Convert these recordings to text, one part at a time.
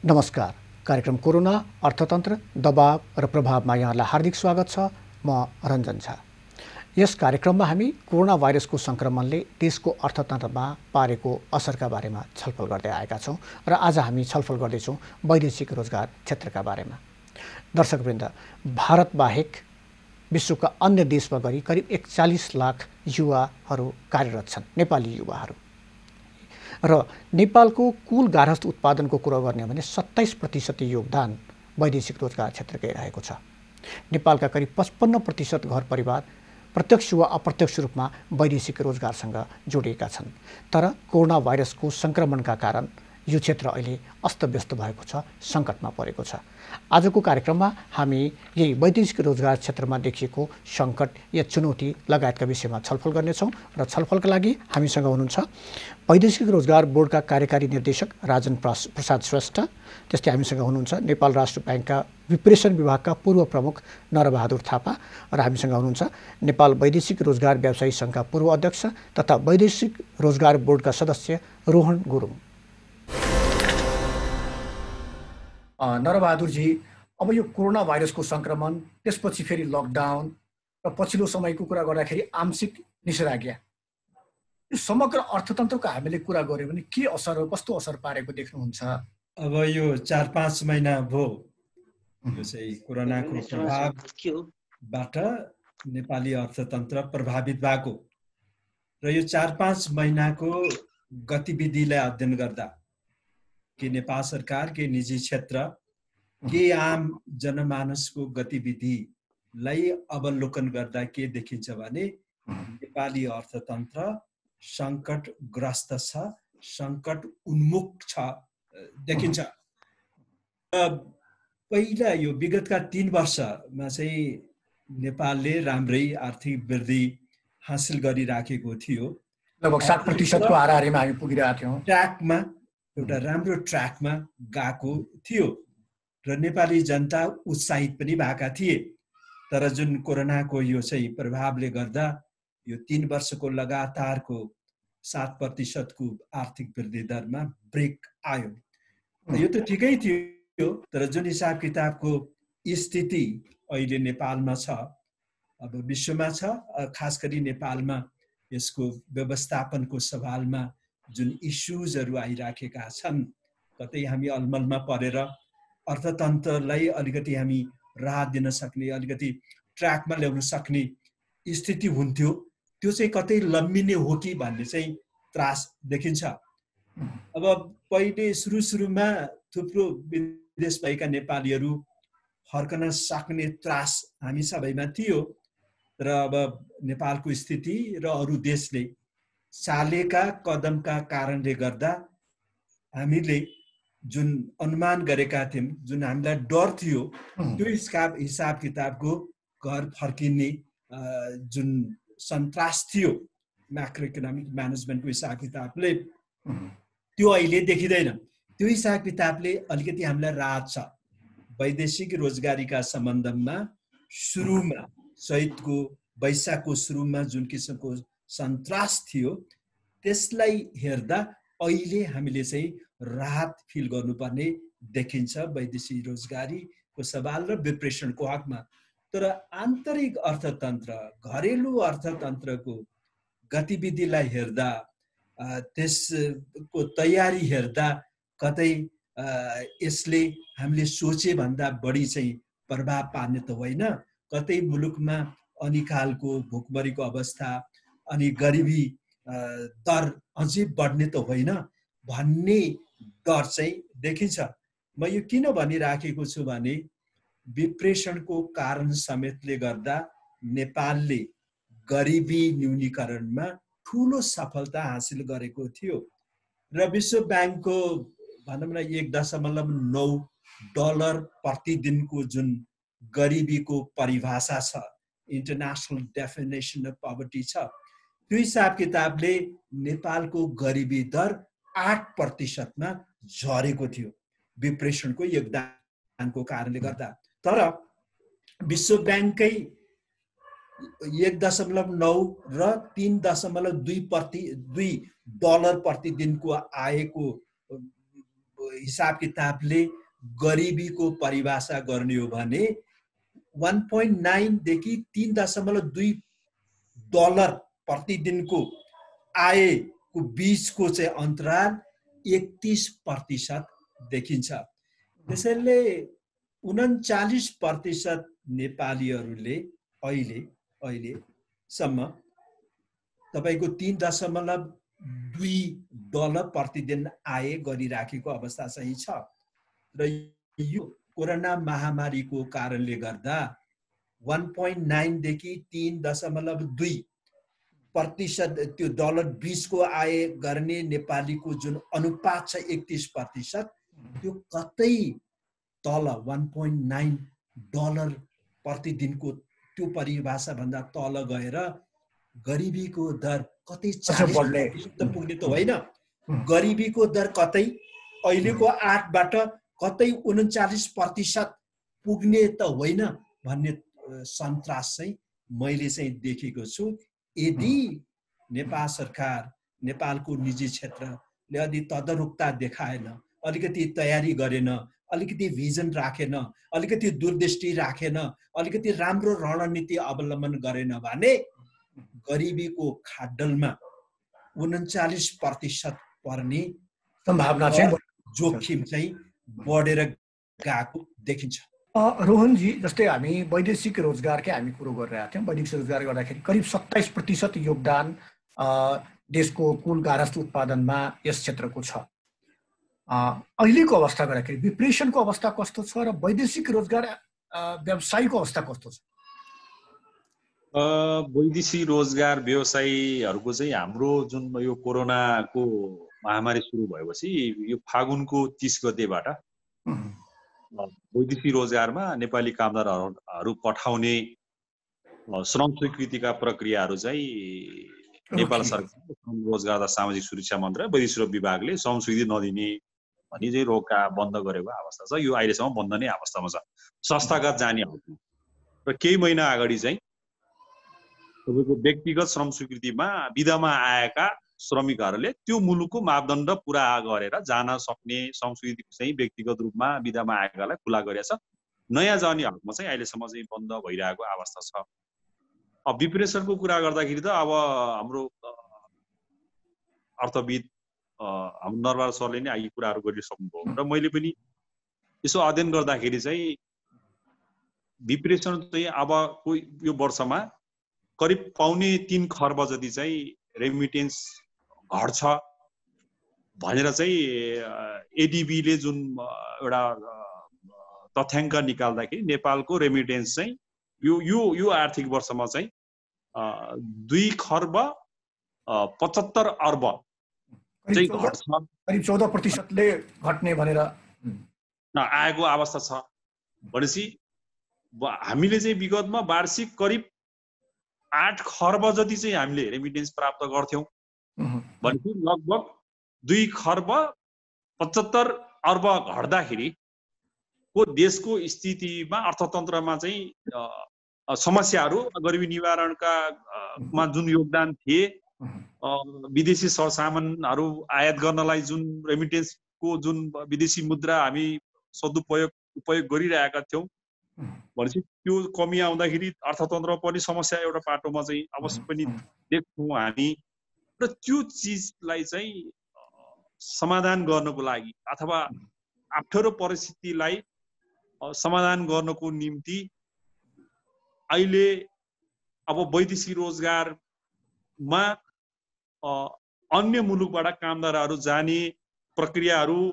नमस्कार। कार्यक्रम कोरोना अर्थतन्त्र दबाव र प्रभावमा यहाँलाई हार्दिक स्वागत छ। म रञ्जन झा। यस कार्यक्रममा हामी कोरोना भाइरसको संक्रमणले देशको अर्थतन्त्रमा पारेको असरका बारेमा छलफल गर्दै आएका छौँ र आज हामी छलफल गर्दैछौँ वैदेशिक रोजगार क्षेत्रका बारेमा। दर्शकवृन्द, भारत बाहेक विश्वका अन्य देशमा गरी करिब 41 लाख युवाहरू कार्यरत छन्, नेपाली युवाहरू। र नेपालको कुल गार्हस्थ उत्पादनको कुरा गर्ने हो भने 27% योगदान वैदेशिक रोजगार क्षेत्रकै रहेको छ। नेपालका करिब 55% घर परिवार प्रत्यक्ष वा अप्रत्यक्ष रूपमा वैदेशिक रोजगारसँग जोडिएका छन्। तर कोरोना भाइरसको संक्रमणका कारण यो क्षेत्र अहिले अस्तव्यस्त भएको छ, सङ्कटमा परेको छ। आजको कार्यक्रममा हामी यही वैदेशिक रोजगार क्षेत्रमा देखिएको सङ्कट या चुनौती लगायतका विषयमा छलफल गर्नेछौँ र छलफलका लागि हामीसँग हुनुहुन्छ वैदेशिक रोजगार बोर्डका कार्यकारी निर्देशक राजन प्रसाद श्रेष्ठ। त्यस्तै हामीसँग हुनुहुन्छ नेपाल राष्ट्र ब्याङ्कका विप्रेषण विभागका पूर्व प्रमुख नरबहादुर थापा र हामीसँग हुनुहुन्छ नेपाल वैदेशिक रोजगार व्यवसायी सङ्घका पूर्व अध्यक्ष तथा वैदेशिक रोजगार बोर्डका सदस्य रोहन गुरुङ। नरबहादुरजी, अब यो कोरोना भाइरसको संक्रमण, त्यसपछि फेरि लकडाउन र पछिल्लो समयको कुरा गर्दाखेरि आंशिक निषेधाज्ञा, यो समग्र अर्थतन्त्रको हामीले कुरा गऱ्यौँ भने के असर हो, कस्तो असर पारेको देख्नुहुन्छ? अब यो 4-5 महिना भयो यो चाहिँ कोरोनाको प्रभावबाट नेपाली अर्थतन्त्र प्रभावित भएको र यो 4-5 महिनाको गतिविधिलाई अध्ययन गर्दा के नेपाल सरकार, के निजी क्षेत्र, के आम जनमानसको गतिविधिलाई अवलोकन गर्दा के देखिन्छ भने नेपाली अर्थतन्त्र सङ्कटग्रस्त छ, सङ्कट उन्मुख छ देखिन्छ। पहिला यो विगतका 3 वर्षमा चाहिँ नेपालले राम्रै आर्थिक वृद्धि हासिल गरिराखेको थियो। लगभग 7% को हाराहारीमा हामी पुगिरहेका थियौँ। ट्र्याकमा एउटा राम्रो ट्र्याकमा गएको थियो र नेपाली जनता उत्साहित पनि भएका थिए। तर जुन कोरोनाको यो चाहिँ प्रभावले गर्दा यो 3 वर्षको लगातारको 7% को आर्थिक वृद्धि दरमा ब्रेक आयो। यो त ठिकै थियो, तर जुन हिसाब किताबको स्थिति अहिले नेपालमा छ, अब विश्वमा छ, खास गरी नेपालमा यसको व्यवस्थापनको सवालमा जुन इस्युजहरू आइराखेका छन्, कतै हामी अलमलमा परेर अर्थतन्त्रलाई अलिकति हामी राहत दिन सक्ने, अलिकति ट्र्याकमा ल्याउन सक्ने स्थिति हुन्थ्यो, त्यो चाहिँ कतै लम्बिने हो कि भन्ने चाहिँ त्रास देखिन्छ। अब पहिले सुरुमा थुप्रो विदेश भएका नेपालीहरू फर्कन सक्ने त्रास हामी सबैमा थियो। तर अब नेपालको स्थिति र अरू देशले चालेका कदमका कारणले गर्दा हामीले जुन अनुमान गरेका थियौँ, जुन हामीलाई डर थियो, त्यो हिसाब किताबको घर फर्किने जुन सन्तास थियो म्याक्रो इकोनोमिक म्यानेजमेन्टको हिसाब किताबले, त्यो अहिले देखिँदैन। त्यो हिसाब किताबले अलिकति हामीलाई राहत छ। वैदेशिक रोजगारीका सम्बन्धमा सुरुमा चैतको वैशाखको सुरुमा जुन किसिमको सन्तास थियो, त्यसलाई हेर्दा अहिले हामीले चाहिँ राहत फिल गर्नुपर्ने देखिन्छ वैदेशिक रोजगारीको सवाल र विप्रेषणको हकमा। तर आन्तरिक अर्थतन्त्र, घरेलु अर्थतन्त्रको गतिविधिलाई हेर्दा, त्यसको तयारी हेर्दा कतै यसले हामीले सोचे भन्दा बढी चाहिँ प्रभाव पार्ने त होइन। कतै मुलुकमा अनिकालको भोकमरीको अवस्था अनि गरिबी दर अझै बढ्ने त होइन भन्ने डर चाहिँ देखिन्छ। म यो किन भनिराखेको छु भने विप्रेषणको कारण समेतले गर्दा नेपालले गरिबी न्यूनीकरणमा ठुलो सफलता हासिल गरेको थियो र विश्व ब्याङ्कको भनौँ न $1.9 प्रतिदिनको जुन गरिबीको परिभाषा छ, इन्टरनेसनल डेफिनेसन अफ पवर्टी छ, त्यो हिसाब किताबले नेपालको गरिबी दर 8%मा झरेको थियो विप्रेषणको योगदानको कारणले गर्दा। तर विश्व ब्याङ्ककै 1.9 र $3.2 प्रतिदिनको आएको हिसाब किताबले गरिबीको परिभाषा गर्ने हो भने 1.9 देखि 3.2 डलर प्रतिदिनको आयको बीचको चाहिँ अन्तराल 31% देखिन्छ। त्यसैले 39% नेपालीहरूले अहिलेसम्म तपाईको 3.2 डलर प्रतिदिन आय गरिराखेको अवस्था चाहिँ छ। र यो कोरोना महामारीको कारणले गर्दा 1.9 देखि 3.2% त्यो डलर 20 को आय गर्ने नेपालीको जुन अनुपात छ 31%, त्यो कतै तल 1.9 डलर प्रतिदिनको त्यो परिभाषा भन्दा तल गएर गरिबीको दर कतै 40% पुग्ने त होइन। गरिबीको दर कतै अहिलेको 8 बाट कतै 39% पुग्ने त होइन भन्ने सन्तास चाहिँ मैले चाहिँ देखेको छु। यदि नेपाल सरकार, नेपालको निजी क्षेत्रले अलि तदारुकता देखाएन, अलिकति तयारी गरेन, अलिकति भिजन राखेन, अलिकति दूरदृष्टि राखेन, अलिकति राम्रो रणनीति अवलम्बन गरेन भने गरिबीको खाडलमा 39% पर्ने सम्भावना चाहिँ जोखिम चाहिँ बढेर गएको देखिन्छ। रोहनजी, जस्तै हामी वैदेशिक रोजगारकै हामी कुरो गरिरहेका थियौँ। वैदेशिक रोजगार गर्दाखेरि करिब 27% योगदान देशको कुल गारस्थ उत्पादनमा यस क्षेत्रको छ। अहिलेको अवस्था गर्दाखेरि विप्रेसनको अवस्था कस्तो छ र वैदेशिक रोजगार व्यवसायको अवस्था कस्तो छ? वैदेशिक रोजगार व्यवसायीहरूको चाहिँ हाम्रो जुन यो कोरोनाको महामारी सुरु भएपछि यो फागुनको 30 गतेबाट वैदेशिक रोजगारमा नेपाली कामदारहरू पठाउने श्रम स्वीकृतिका प्रक्रियाहरू चाहिँ नेपाल सरकार श्रम रोजगार तथा सामाजिक सुरक्षा मन्त्रालय वैदेशिक विभागले श्रम स्वीकृति नदिने भनी चाहिँ रोका बन्द गरेको अवस्था छ। यो अहिलेसम्म बन्द नै अवस्थामा छ, संस्थागत जाने हो। र केही महिना अगाडि चाहिँ तपाईँको व्यक्तिगत श्रम स्वीकृतिमा विधामा आएका श्रमिकहरूले त्यो मुलुकको मापदण्ड पुरा गरेर जान सक्ने श्रम स्वीकृति चाहिँ व्यक्तिगत रूपमा विधामा आएकालाई खुला गरेछ। नयाँ जाने हकमा चाहिँ अहिलेसम्म चाहिँ बन्द भइरहेको अवस्था छ। अब विप्रेसनको कुरा गर्दाखेरि त अब हाम्रो अर्थविद हाम्रो नरबहादुर सरले नै यी कुराहरू गरिसक्नुभयो र मैले पनि यसो अध्ययन गर्दाखेरि चाहिँ विप्रेसन चाहिँ अबको यो वर्षमा करिब 3.25 खर्ब जति चाहिँ रेमिटेन्स घट्छ भनेर चाहिँ एडिबीले जुन एउटा तथ्याङ्क निकाल्दाखेरि नेपालको रेमिटेन्स चाहिँ यो आर्थिक वर्षमा चाहिँ 2 खर्ब 75 अर्ब चाहिँ घट्छ, करिब 14%ले घट्ने भनेर आएको अवस्था छ। भनेपछि हामीले चाहिँ विगतमा वार्षिक करिब 8 खर्ब जति चाहिँ हामीले रेमिटेन्स प्राप्त गर्थ्यौं। भनेपछि लगभग 2 खर्ब 75 अर्ब घट्दाखेरि को देशको स्थितिमा अर्थतन्त्रमा चाहिँ समस्याहरू, गरिबी निवारणका मा जुन योगदान थिए, विदेशी सरसामानहरू आयात गर्नलाई जुन रेमिटेन्सको जुन विदेशी मुद्रा हामी उपयोग गरिरहेका थियौं, भनेपछि त्यो कमी आउँदाखेरि अर्थतन्त्र पनि समस्या एउटा पाटोमा चाहिँ अवश्य पनि देख्छौँ हामी। र त्यो चिजलाई चाहिँ समाधान गर्नको लागि अथवा अप्ठ्यारो परिस्थितिलाई समाधान गर्नको निम्ति अहिले अब वैदेशिक रोजगारमा अन्य मुलुकबाट कामदारहरू जाने प्रक्रियाहरू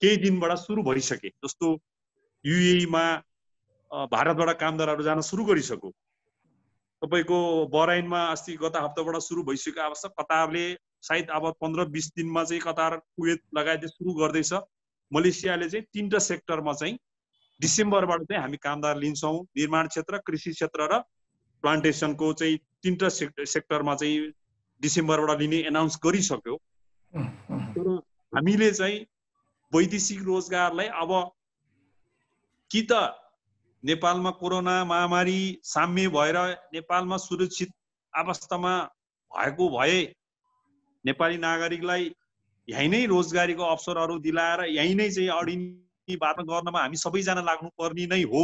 केही दिनबाट सुरु भइसके। जस्तो युएईमा भारतबाट कामदारहरू जान सुरु गरिसक्यो। तपाईको बहराइनमा अस्ति गत हप्ताबाट सुरु भइसकेको अवस्था। कतारले सायद अब 15-20 दिनमा चाहिँ कतार, कुवेत लगायत सुरु गर्दैछ। मलेसियाले चाहिँ 3टा सेक्टरमा चाहिँ डिसेम्बरबाट चाहिँ हामी कामदार लिन्छौँ। निर्माण क्षेत्र, कृषि क्षेत्र र प्लान्टेसनको चाहिँ 3टा सेक्टरमा चाहिँ डिसेम्बरबाट लिने एनाउन्स गरिसक्यो। तर हामीले चाहिँ वैदेशिक रोजगारलाई अब कि त नेपालमा कोरोना महामारी साम्य भएर नेपालमा सुरक्षित अवस्थामा भएको भए नेपाली नागरिकलाई यहीँ नै रोजगारीको अवसरहरू दिलाएर यहीँ नै चाहिँ अडिनी वातावरण गर्नमा हामी सबैजना लाग्नुपर्ने नै हो।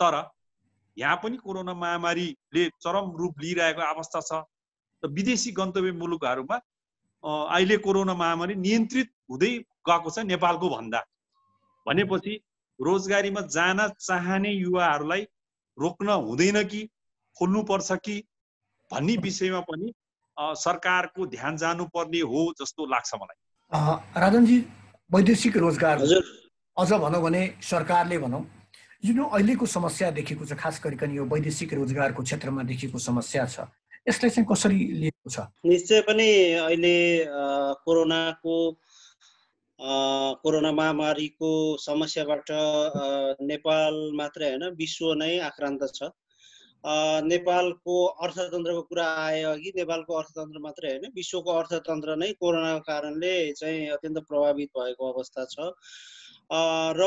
तर यहाँ पनि कोरोना महामारीले चरम रूप लिइरहेको अवस्था छ। र विदेशी गन्तव्य मुलुकहरूमा अहिले कोरोना महामारी नियन्त्रित हुँदै गएको छ नेपालको भन्दा। भनेपछि रोजगारीमा जान चाहने युवाहरूलाई रोक्न हुँदैन कि खोल्नुपर्छ कि भन्ने विषयमा पनि सरकारको ध्यान जानुपर्ने हो जस्तो लाग्छ मलाई। राजनजी, वैदेशिक रोजगार अझ भनौँ भने सरकारले भनौँ जुन अहिलेको समस्या देखेको छ, खास गरिकन यो वैदेशिक रोजगारको क्षेत्रमा देखेको समस्या छ, यसलाई चाहिँ कसरी लिएको छ? निश्चय पनि अहिले कोरोना महामारीको समस्याबाट नेपाल मात्रै होइन विश्व नै आक्रान्त छ। नेपालको अर्थतन्त्रको कुरा आए अघि नेपालको अर्थतन्त्र मात्रै होइन विश्वको अर्थतन्त्र नै कोरोनाको कारणले चाहिँ अत्यन्त प्रभावित भएको अवस्था छ। र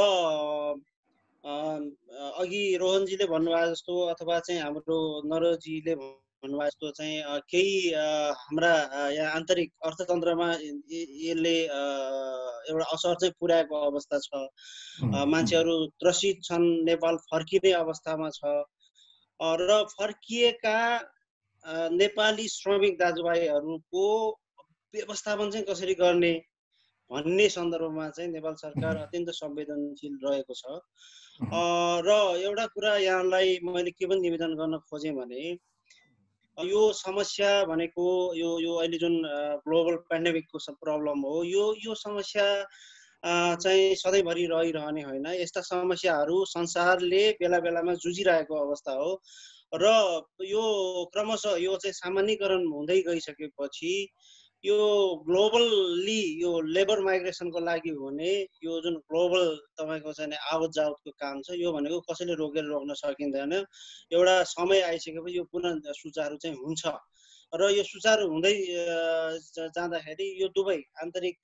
अघि रोहनजीले भन्नुभयो जस्तो अथवा चाहिँ हाम्रो नरजीले भन्नुभयो जस्तो चाहिँ केही हाम्रा यहाँ आन्तरिक अर्थतन्त्रमा यसले एउटा असर चाहिँ पुर्याएको अवस्था छ। मान्छेहरू त्रसित छन्, नेपाल फर्किने अवस्थामा छ। र फर्किएका नेपाली श्रमिक दाजुभाइहरूको व्यवस्थापन चाहिँ कसरी गर्ने भन्ने सन्दर्भमा चाहिँ नेपाल सरकार अत्यन्त संवेदनशील रहेको छ। र एउटा कुरा यहाँलाई मैले के पनि निवेदन गर्न खोजेँ भने यो समस्या भनेको यो अहिले जुन ग्लोबल पेन्डेमिकको प्रब्लम हो, यो समस्या चाहिँ सधैँभरि रहिरहने होइन। यस्ता समस्याहरू संसारले बेला बेलामा जुझिरहेको अवस्था हो। र यो क्रमशः यो चाहिँ सामान्यीकरण हुँदै गइसकेपछि यो ग्लोबल्ली यो लेबर माइग्रेसनको लागि हुने यो जुन ग्लोबल तपाईँको चाहिँ आवत जावतको काम छ, यो भनेको कसैले रोक्न सकिँदैन। एउटा समय आइसकेपछि यो पुनः सुचारू चाहिँ हुन्छ। र यो सुचारू हुँदै जाँदाखेरि यो दुवै आन्तरिक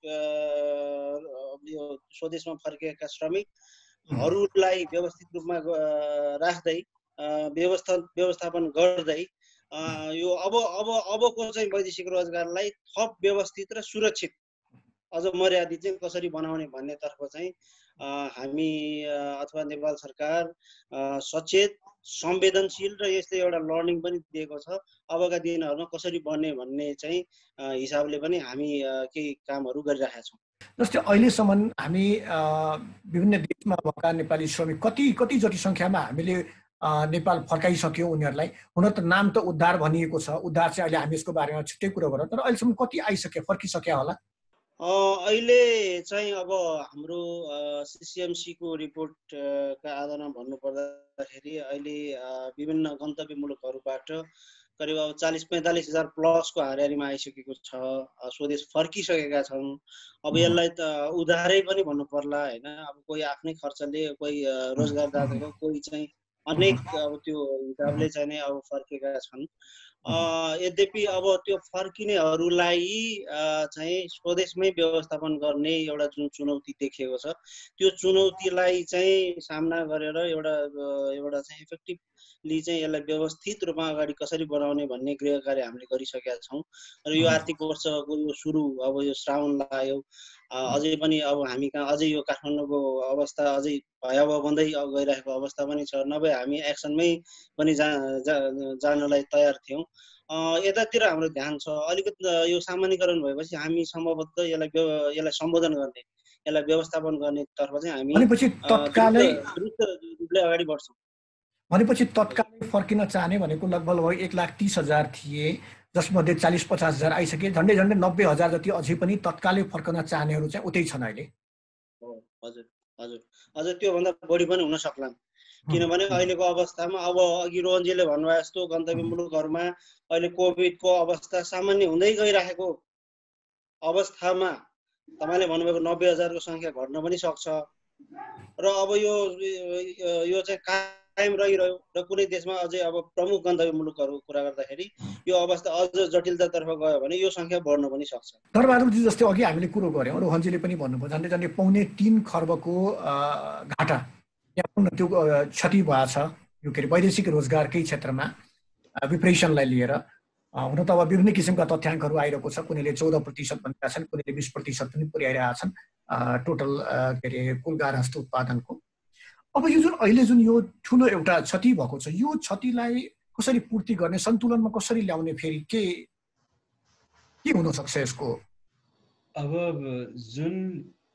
यो स्वदेशमा फर्किएका श्रमिकहरूलाई व्यवस्थित रूपमा राख्दै व्यवस्थापन गर्दै यो अबको चाहिँ वैदेशिक रोजगारलाई थप व्यवस्थित र सुरक्षित अझ मर्यादित चाहिँ कसरी बनाउने भन्नेतर्फ चाहिँ हामी अथवा नेपाल सरकार सचेत, संवेदनशील र यसले एउटा लर्निङ पनि दिएको छ। अबका दिनहरूमा कसरी बन्ने भन्ने चाहिँ हिसाबले पनि हामी केही कामहरू गरिरहेका छौँ। जस्तै अहिलेसम्म हामी विभिन्न देशमा भएका नेपाली श्रमिक कति जति सङ्ख्यामा हामीले नेपाल फर्काइसक्यौँ उनीहरूलाई। हुन त नाम त उद्धार भनिएको छ, उद्धार चाहिँ अहिले हामी यसको बारेमा छुट्टै कुरो गरौँ, तर अहिलेसम्म कति फर्किसक्यो होला? अहिले चाहिँ अब हाम्रो सिसिएमसीको रिपोर्टका आधारमा भन्नुपर्दाखेरि अहिले विभिन्न गन्तव्य मुलुकहरूबाट करिब अब 40-45 हजार प्लसको हारिहारीमा आइसकेको छ, स्वदेश फर्किसकेका छन्। अब यसलाई त उधारै पनि भन्नु पर्ला होइन। अब कोही आफ्नै खर्चले, कोही रोजगारदाताको, कोही चाहिँ अनेक अब त्यो हिसाबले चाहिँ नै अब फर्केका छन्। यद्यपि अब त्यो फर्किनेहरूलाई चाहिँ स्वदेशमै व्यवस्थापन गर्ने एउटा जुन चुनौती देखिएको छ, त्यो चुनौतीलाई चाहिँ सामना गरेर एउटा चाहिँ इफेक्टिभली चाहिँ यसलाई व्यवस्थित रूपमा अगाडि कसरी बढाउने भन्ने गृह कार्य हामीले गरिसकेका छौँ। र यो आर्थिक वर्षको यो सुरु, अब यो श्रावण लाग्यो, अझै पनि अब हामी कहाँ अझै यो काठमाडौँको अवस्था अझै भयावह बन्दै गइरहेको अवस्था पनि छ। नभए हामी एक्सनमै पनि जानलाई तयार थियौँ। यतातिर हाम्रो ध्यान छ। अलिकति यो सामान्यीकरण भएपछि हामी सम्भवतः यसलाई सम्बोधन गर्ने, यसलाई व्यवस्थापन गर्ने तर्फ चाहिँ हामी द्रुत रूपले अगाडि बढ्छौँ। भनेपछि तत्कालै फर्किन चाहने भनेको लगभग 1,30,000 थिए, जसमध्ये 40-50 हजार आइसके। झन्डै 90,000 जति अझै पनि तत्कालै फर्कन चाहनेहरू चाहिँ उतै छन् अहिले। हजुर हजुर हजुर, त्योभन्दा बढी पनि हुन सक्लान्। किनभने अहिलेको अवस्थामा अब अघि रोहनजीले भन्नुभयो जस्तो गन्तव्य मुलुकहरूमा अहिले कोभिडको अवस्था सामान्य हुँदै गइरहेको अवस्थामा तपाईँले भन्नुभएको 90,000को सङ्ख्या घट्न पनि सक्छ। र अब यो चाहिँ कायम रहिरह्यो र कुनै देशमा अझै अब प्रमुख गन्तव्य मुलुकहरूको कुरा गर्दाखेरि यो अवस्था अझ जटिलतातर्फ गयो भने यो सङ्ख्या बढ्न पनि सक्छ। धर्मबहादुरजी, जस्तै अघि हामीले कुरो गऱ्यौँ, रोहनजीले पनि भन्नुभयो, झन्डै 3.25 खर्बको घाटा यहाँ त्यो क्षति भएको छ यो के अरे वैदेशिक रोजगारकै क्षेत्रमा विप्रेसनलाई लिएर। हुन त अब विभिन्न किसिमका तथ्याङ्कहरू आइरहेको छ। कुनैले 14% भनेका छन्, कुनैले 20% पनि पुर्याइरहेका छन् टोटल के अरे कुल गार हस्त उत्पादनको। अब यो जुन अहिले जुन यो ठुलो एउटा क्षति भएको छ, यो क्षतिलाई कसरी पूर्ति गर्ने, सन्तुलनमा कसरी ल्याउने, फेरि के हुन सक्छ यसको? अब जुन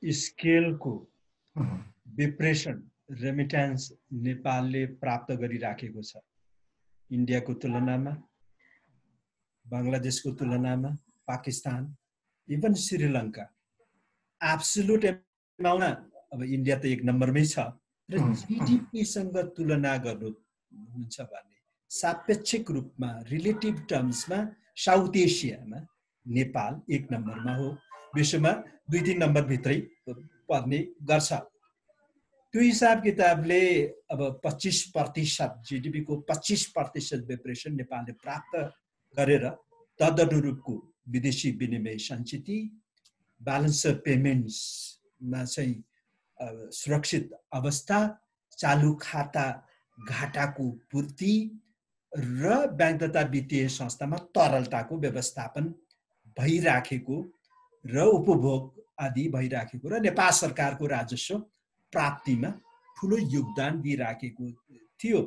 स्केलको डिप्रेसन रेमिट्यान्स नेपालले प्राप्त गरिराखेको छ, इन्डियाको तुलनामा, बङ्गलादेशको तुलनामा, पाकिस्तान, इभन श्रीलङ्का, एब्सोल्युट एमाउन्टमा अब इन्डिया त 1 नम्बरमै छ, र जिडिपीसँग तुलना गर्नुहुन्छ भने सापेक्षिक रूपमा रिलेटिभ टर्म्समा साउथ एसियामा नेपाल 1 नम्बरमा हो, विश्वमा 2-3 नम्बर भित्रै पर्ने गर्छ। त्यो हिसाब किताबले अब 25% जिडिपीको 25% डिप्रेसन नेपालले प्राप्त गरेर तदनुरूपको विदेशी विनिमय सञ्चित, ब्यालेन्स अफ पेमेन्ट्समा चाहिँ सुरक्षित अवस्था, चालु खाता घाटाको पूर्ति र ब्याङ्क तथा वित्तीय संस्थामा तरलताको व्यवस्थापन भइराखेको र उपभोग आदि भइराखेको र नेपाल सरकारको राजस्व प्राप्तिमा ठुलो योगदान दिइराखेको थियो।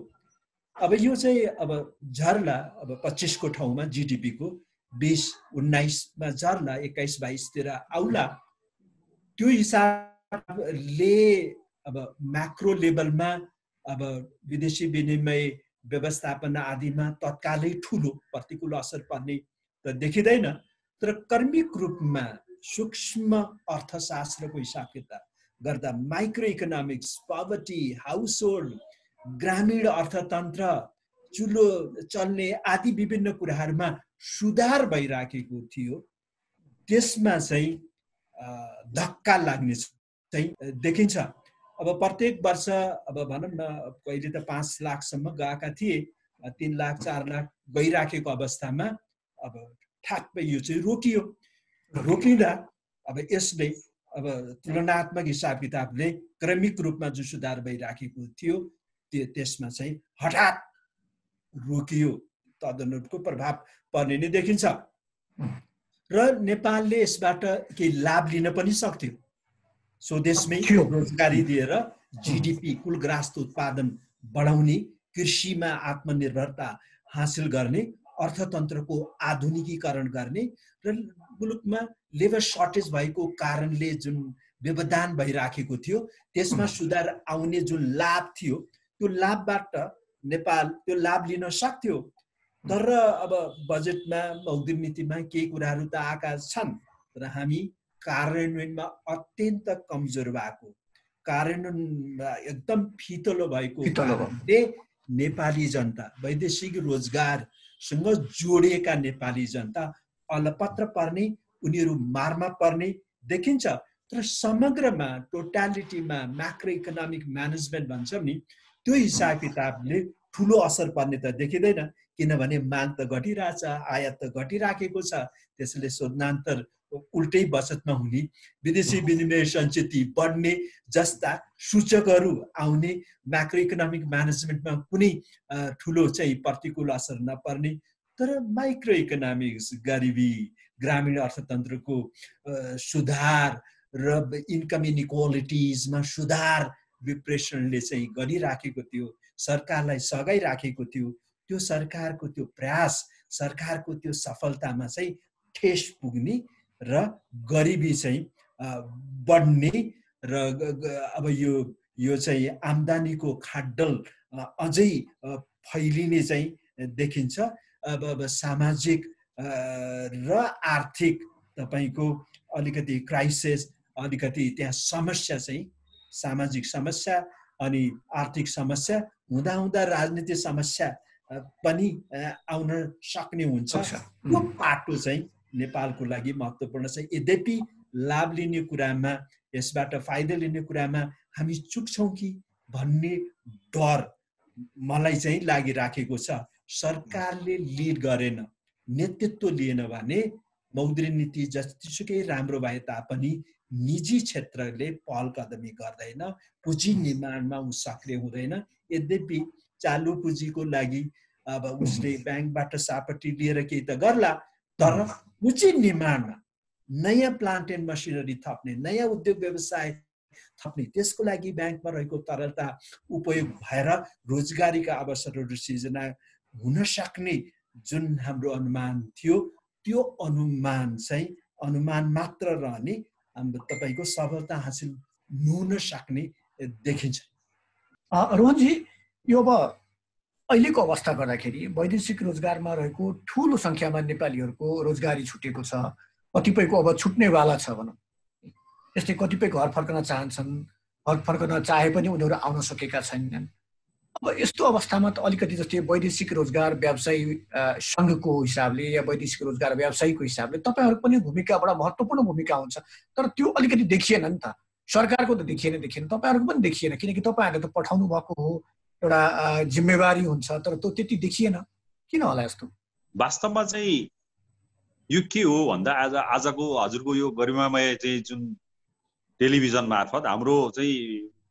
अब यो चाहिँ अब झर्ला, अब 25 को ठाउँमा जिडिपीको 20-19 मा झर्ला, 21-22 तिर आउला। त्यो हिसाबले अब म्याक्रो लेभलमा अब विदेशी विनिमय व्यवस्थापन आदिमा तत्कालै ठुलो प्रतिकूल असर पर्ने त देखिँदैन, तर कर्मिक रूपमा सूक्ष्म अर्थशास्त्रको हिसाब किताब गर्दा माइक्रो इकोनोमिक्स, पॉवर्टी, हाउसहोल्ड, ग्रामीण अर्थतन्त्र, चुलो चल्ने आदि विभिन्न कुराहरूमा सुधार भइराखेको थियो। त्यसमा चाहिँ धक्का लाग्ने चाहिँ देखिन्छ। अब प्रत्येक वर्ष अब भनौँ न कहिले त 5 लाखसम्म गएका थिए, 3 लाख 4 लाख गइराखेको अवस्थामा अब ठ्याक्कै यो चाहिँ रोकियो। रोकिँदा अब यसले अब तुलनात्मक हिसाब किताबले क्रमिक रूपमा जो सुधार भइराखेको थियो त्यसमा चाहिँ हठात रोकियो, तदनुरूपको प्रभाव पर्ने नै देखिन्छ। र नेपालले यसबाट केही लाभ लिन पनि सक्थ्यो। स्वदेशमै रोजगारी दिएर जिडिपी कुल ग्राहस्थ उत्पादन बढाउने, कृषिमा आत्मनिर्भरता हासिल गर्ने, अर्थतन्त्रको आधुनिकीकरण गर्ने र मुलुकमा लेबर सर्टेज भएको कारणले जुन व्यवधान भइराखेको थियो त्यसमा सुधार आउने जुन लाभ थियो त्यो लाभबाट नेपाल त्यो लाभ लिन सक्थ्यो। तर अब बजेटमा मौद्रिक नीतिमा केही कुराहरू त आएका छन्, तर हामी कार्यान्वयनमा अत्यन्त कमजोर भएको, कार्यान्वयनमा एकदम फितलो भएको कारणले नेपाली जनता, वैदेशिक रोजगारसँग जोडिएका नेपाली जनता अलपत्र पर्ने, उनीहरू मारमा पर्ने देखिन्छ। तर समग्रमा टोटालिटीमा म्याक्रो इकोनोमिक म्यानेजमेन्ट भन्छौँ नि, त्यो हिसाब किताबले ठुलो असर पर्ने त देखिँदैन, किनभने माग त घटिरहेछ, आयात त घटिराखेको छ। त्यसैले शोधनान्तर उल्टै बचतमा हुने, विदेशी विनिमय सञ्चित बढ्ने जस्ता सूचकहरू आउने, म्याक्रो इकोनोमिक म्यानेजमेन्टमा कुनै ठुलो चाहिँ प्रतिकूल असर नपर्ने। तर माइक्रो इकोनोमिक्स, गरिबी, ग्रामीण अर्थतन्त्रको सुधार र इन्कम इनइक्वालिटिजमा सुधार डिप्रेसनले चाहिँ गरिराखेको थियो, सरकारलाई सघाइराखेको थियो। त्यो सरकारको त्यो प्रयास, सरकारको त्यो सफलतामा चाहिँ ठेस पुग्ने र गरिबी चाहिँ बढ्ने र अब यो चाहिँ आम्दानीको खाडल अझै फैलिने चाहिँ देखिन्छ। अब सामाजिक र आर्थिक तपाईको अलिकति क्राइसिस, अलिकति त्यहाँ समस्या चाहिँ सामाजिक समस्या अनि आर्थिक समस्या हुँदा हुँदा राजनीतिक समस्या पनि आउन सक्ने हुन्छ। त्यो पाटो चाहिँ नेपालको लागि महत्त्वपूर्ण छ। यद्यपि लाभ लिने कुरामा, यसबाट फाइदा लिने कुरामा हामी चुक्छौँ कि भन्ने डर मलाई चाहिँ लागिराखेको छ। सरकारले लिड गरेन, नेतृत्व लिएन भने मौद्रिक नीति जतिसुकै राम्रो भए तापनि निजी क्षेत्रले पहल कदमी गर्दैन, पुँजी निर्माणमा ऊ सक्रिय हुँदैन। यद्यपि चालु पुँजीको लागि अब उसले ब्याङ्कबाट सापट्टि लिएर केही त गर्ला, तर उचित निर्माणमा नयाँ प्लान्ट एन्ड मसिनरी थप्ने, नयाँ उद्योग व्यवसाय थप्ने, त्यसको लागि ब्याङ्कमा रहेको तरलता उपयोग भएर रोजगारीका अवसरहरू सिर्जना हुन सक्ने जुन हाम्रो अनुमान थियो, त्यो अनुमान चाहिँ अनुमान मात्र रहने, तपाईँको सफलता हासिल नहुन सक्ने देखिन्छ। रोहनजी, यो अब अहिलेको अवस्था गर्दाखेरि वैदेशिक रोजगारमा रहेको ठुलो सङ्ख्यामा नेपालीहरूको रोजगारी छुटेको छ, कतिपयको अब छुट्नेवाला छ भनौँ। यस्तै कतिपय घर फर्कन चाहन्छन्, घर फर्कन चाहे पनि उनीहरू आउन सकेका छैनन्। अब यस्तो अवस्थामा त अलिकति जस्तै वैदेशिक रोजगार व्यवसायी सङ्घको हिसाबले या वैदेशिक रोजगार व्यवसायीको हिसाबले तपाईँहरूको पनि भूमिका बडा महत्त्वपूर्ण भूमिका हुन्छ, तर त्यो अलिकति देखिएन नि त। सरकारको त देखिएन, तपाईँहरूको पनि देखिएन, किनकि तपाईँहरूले त पठाउनु भएको हो, एउटा जिम्मेवारी हुन्छ, तर त्यो त्यति देखिएन। किन होला यस्तो? वास्तवमा चाहिँ यो के हो भन्दा आजको हजुरको यो गरिमामय चाहिँ जुन टेलिभिजन मार्फत हाम्रो चाहिँ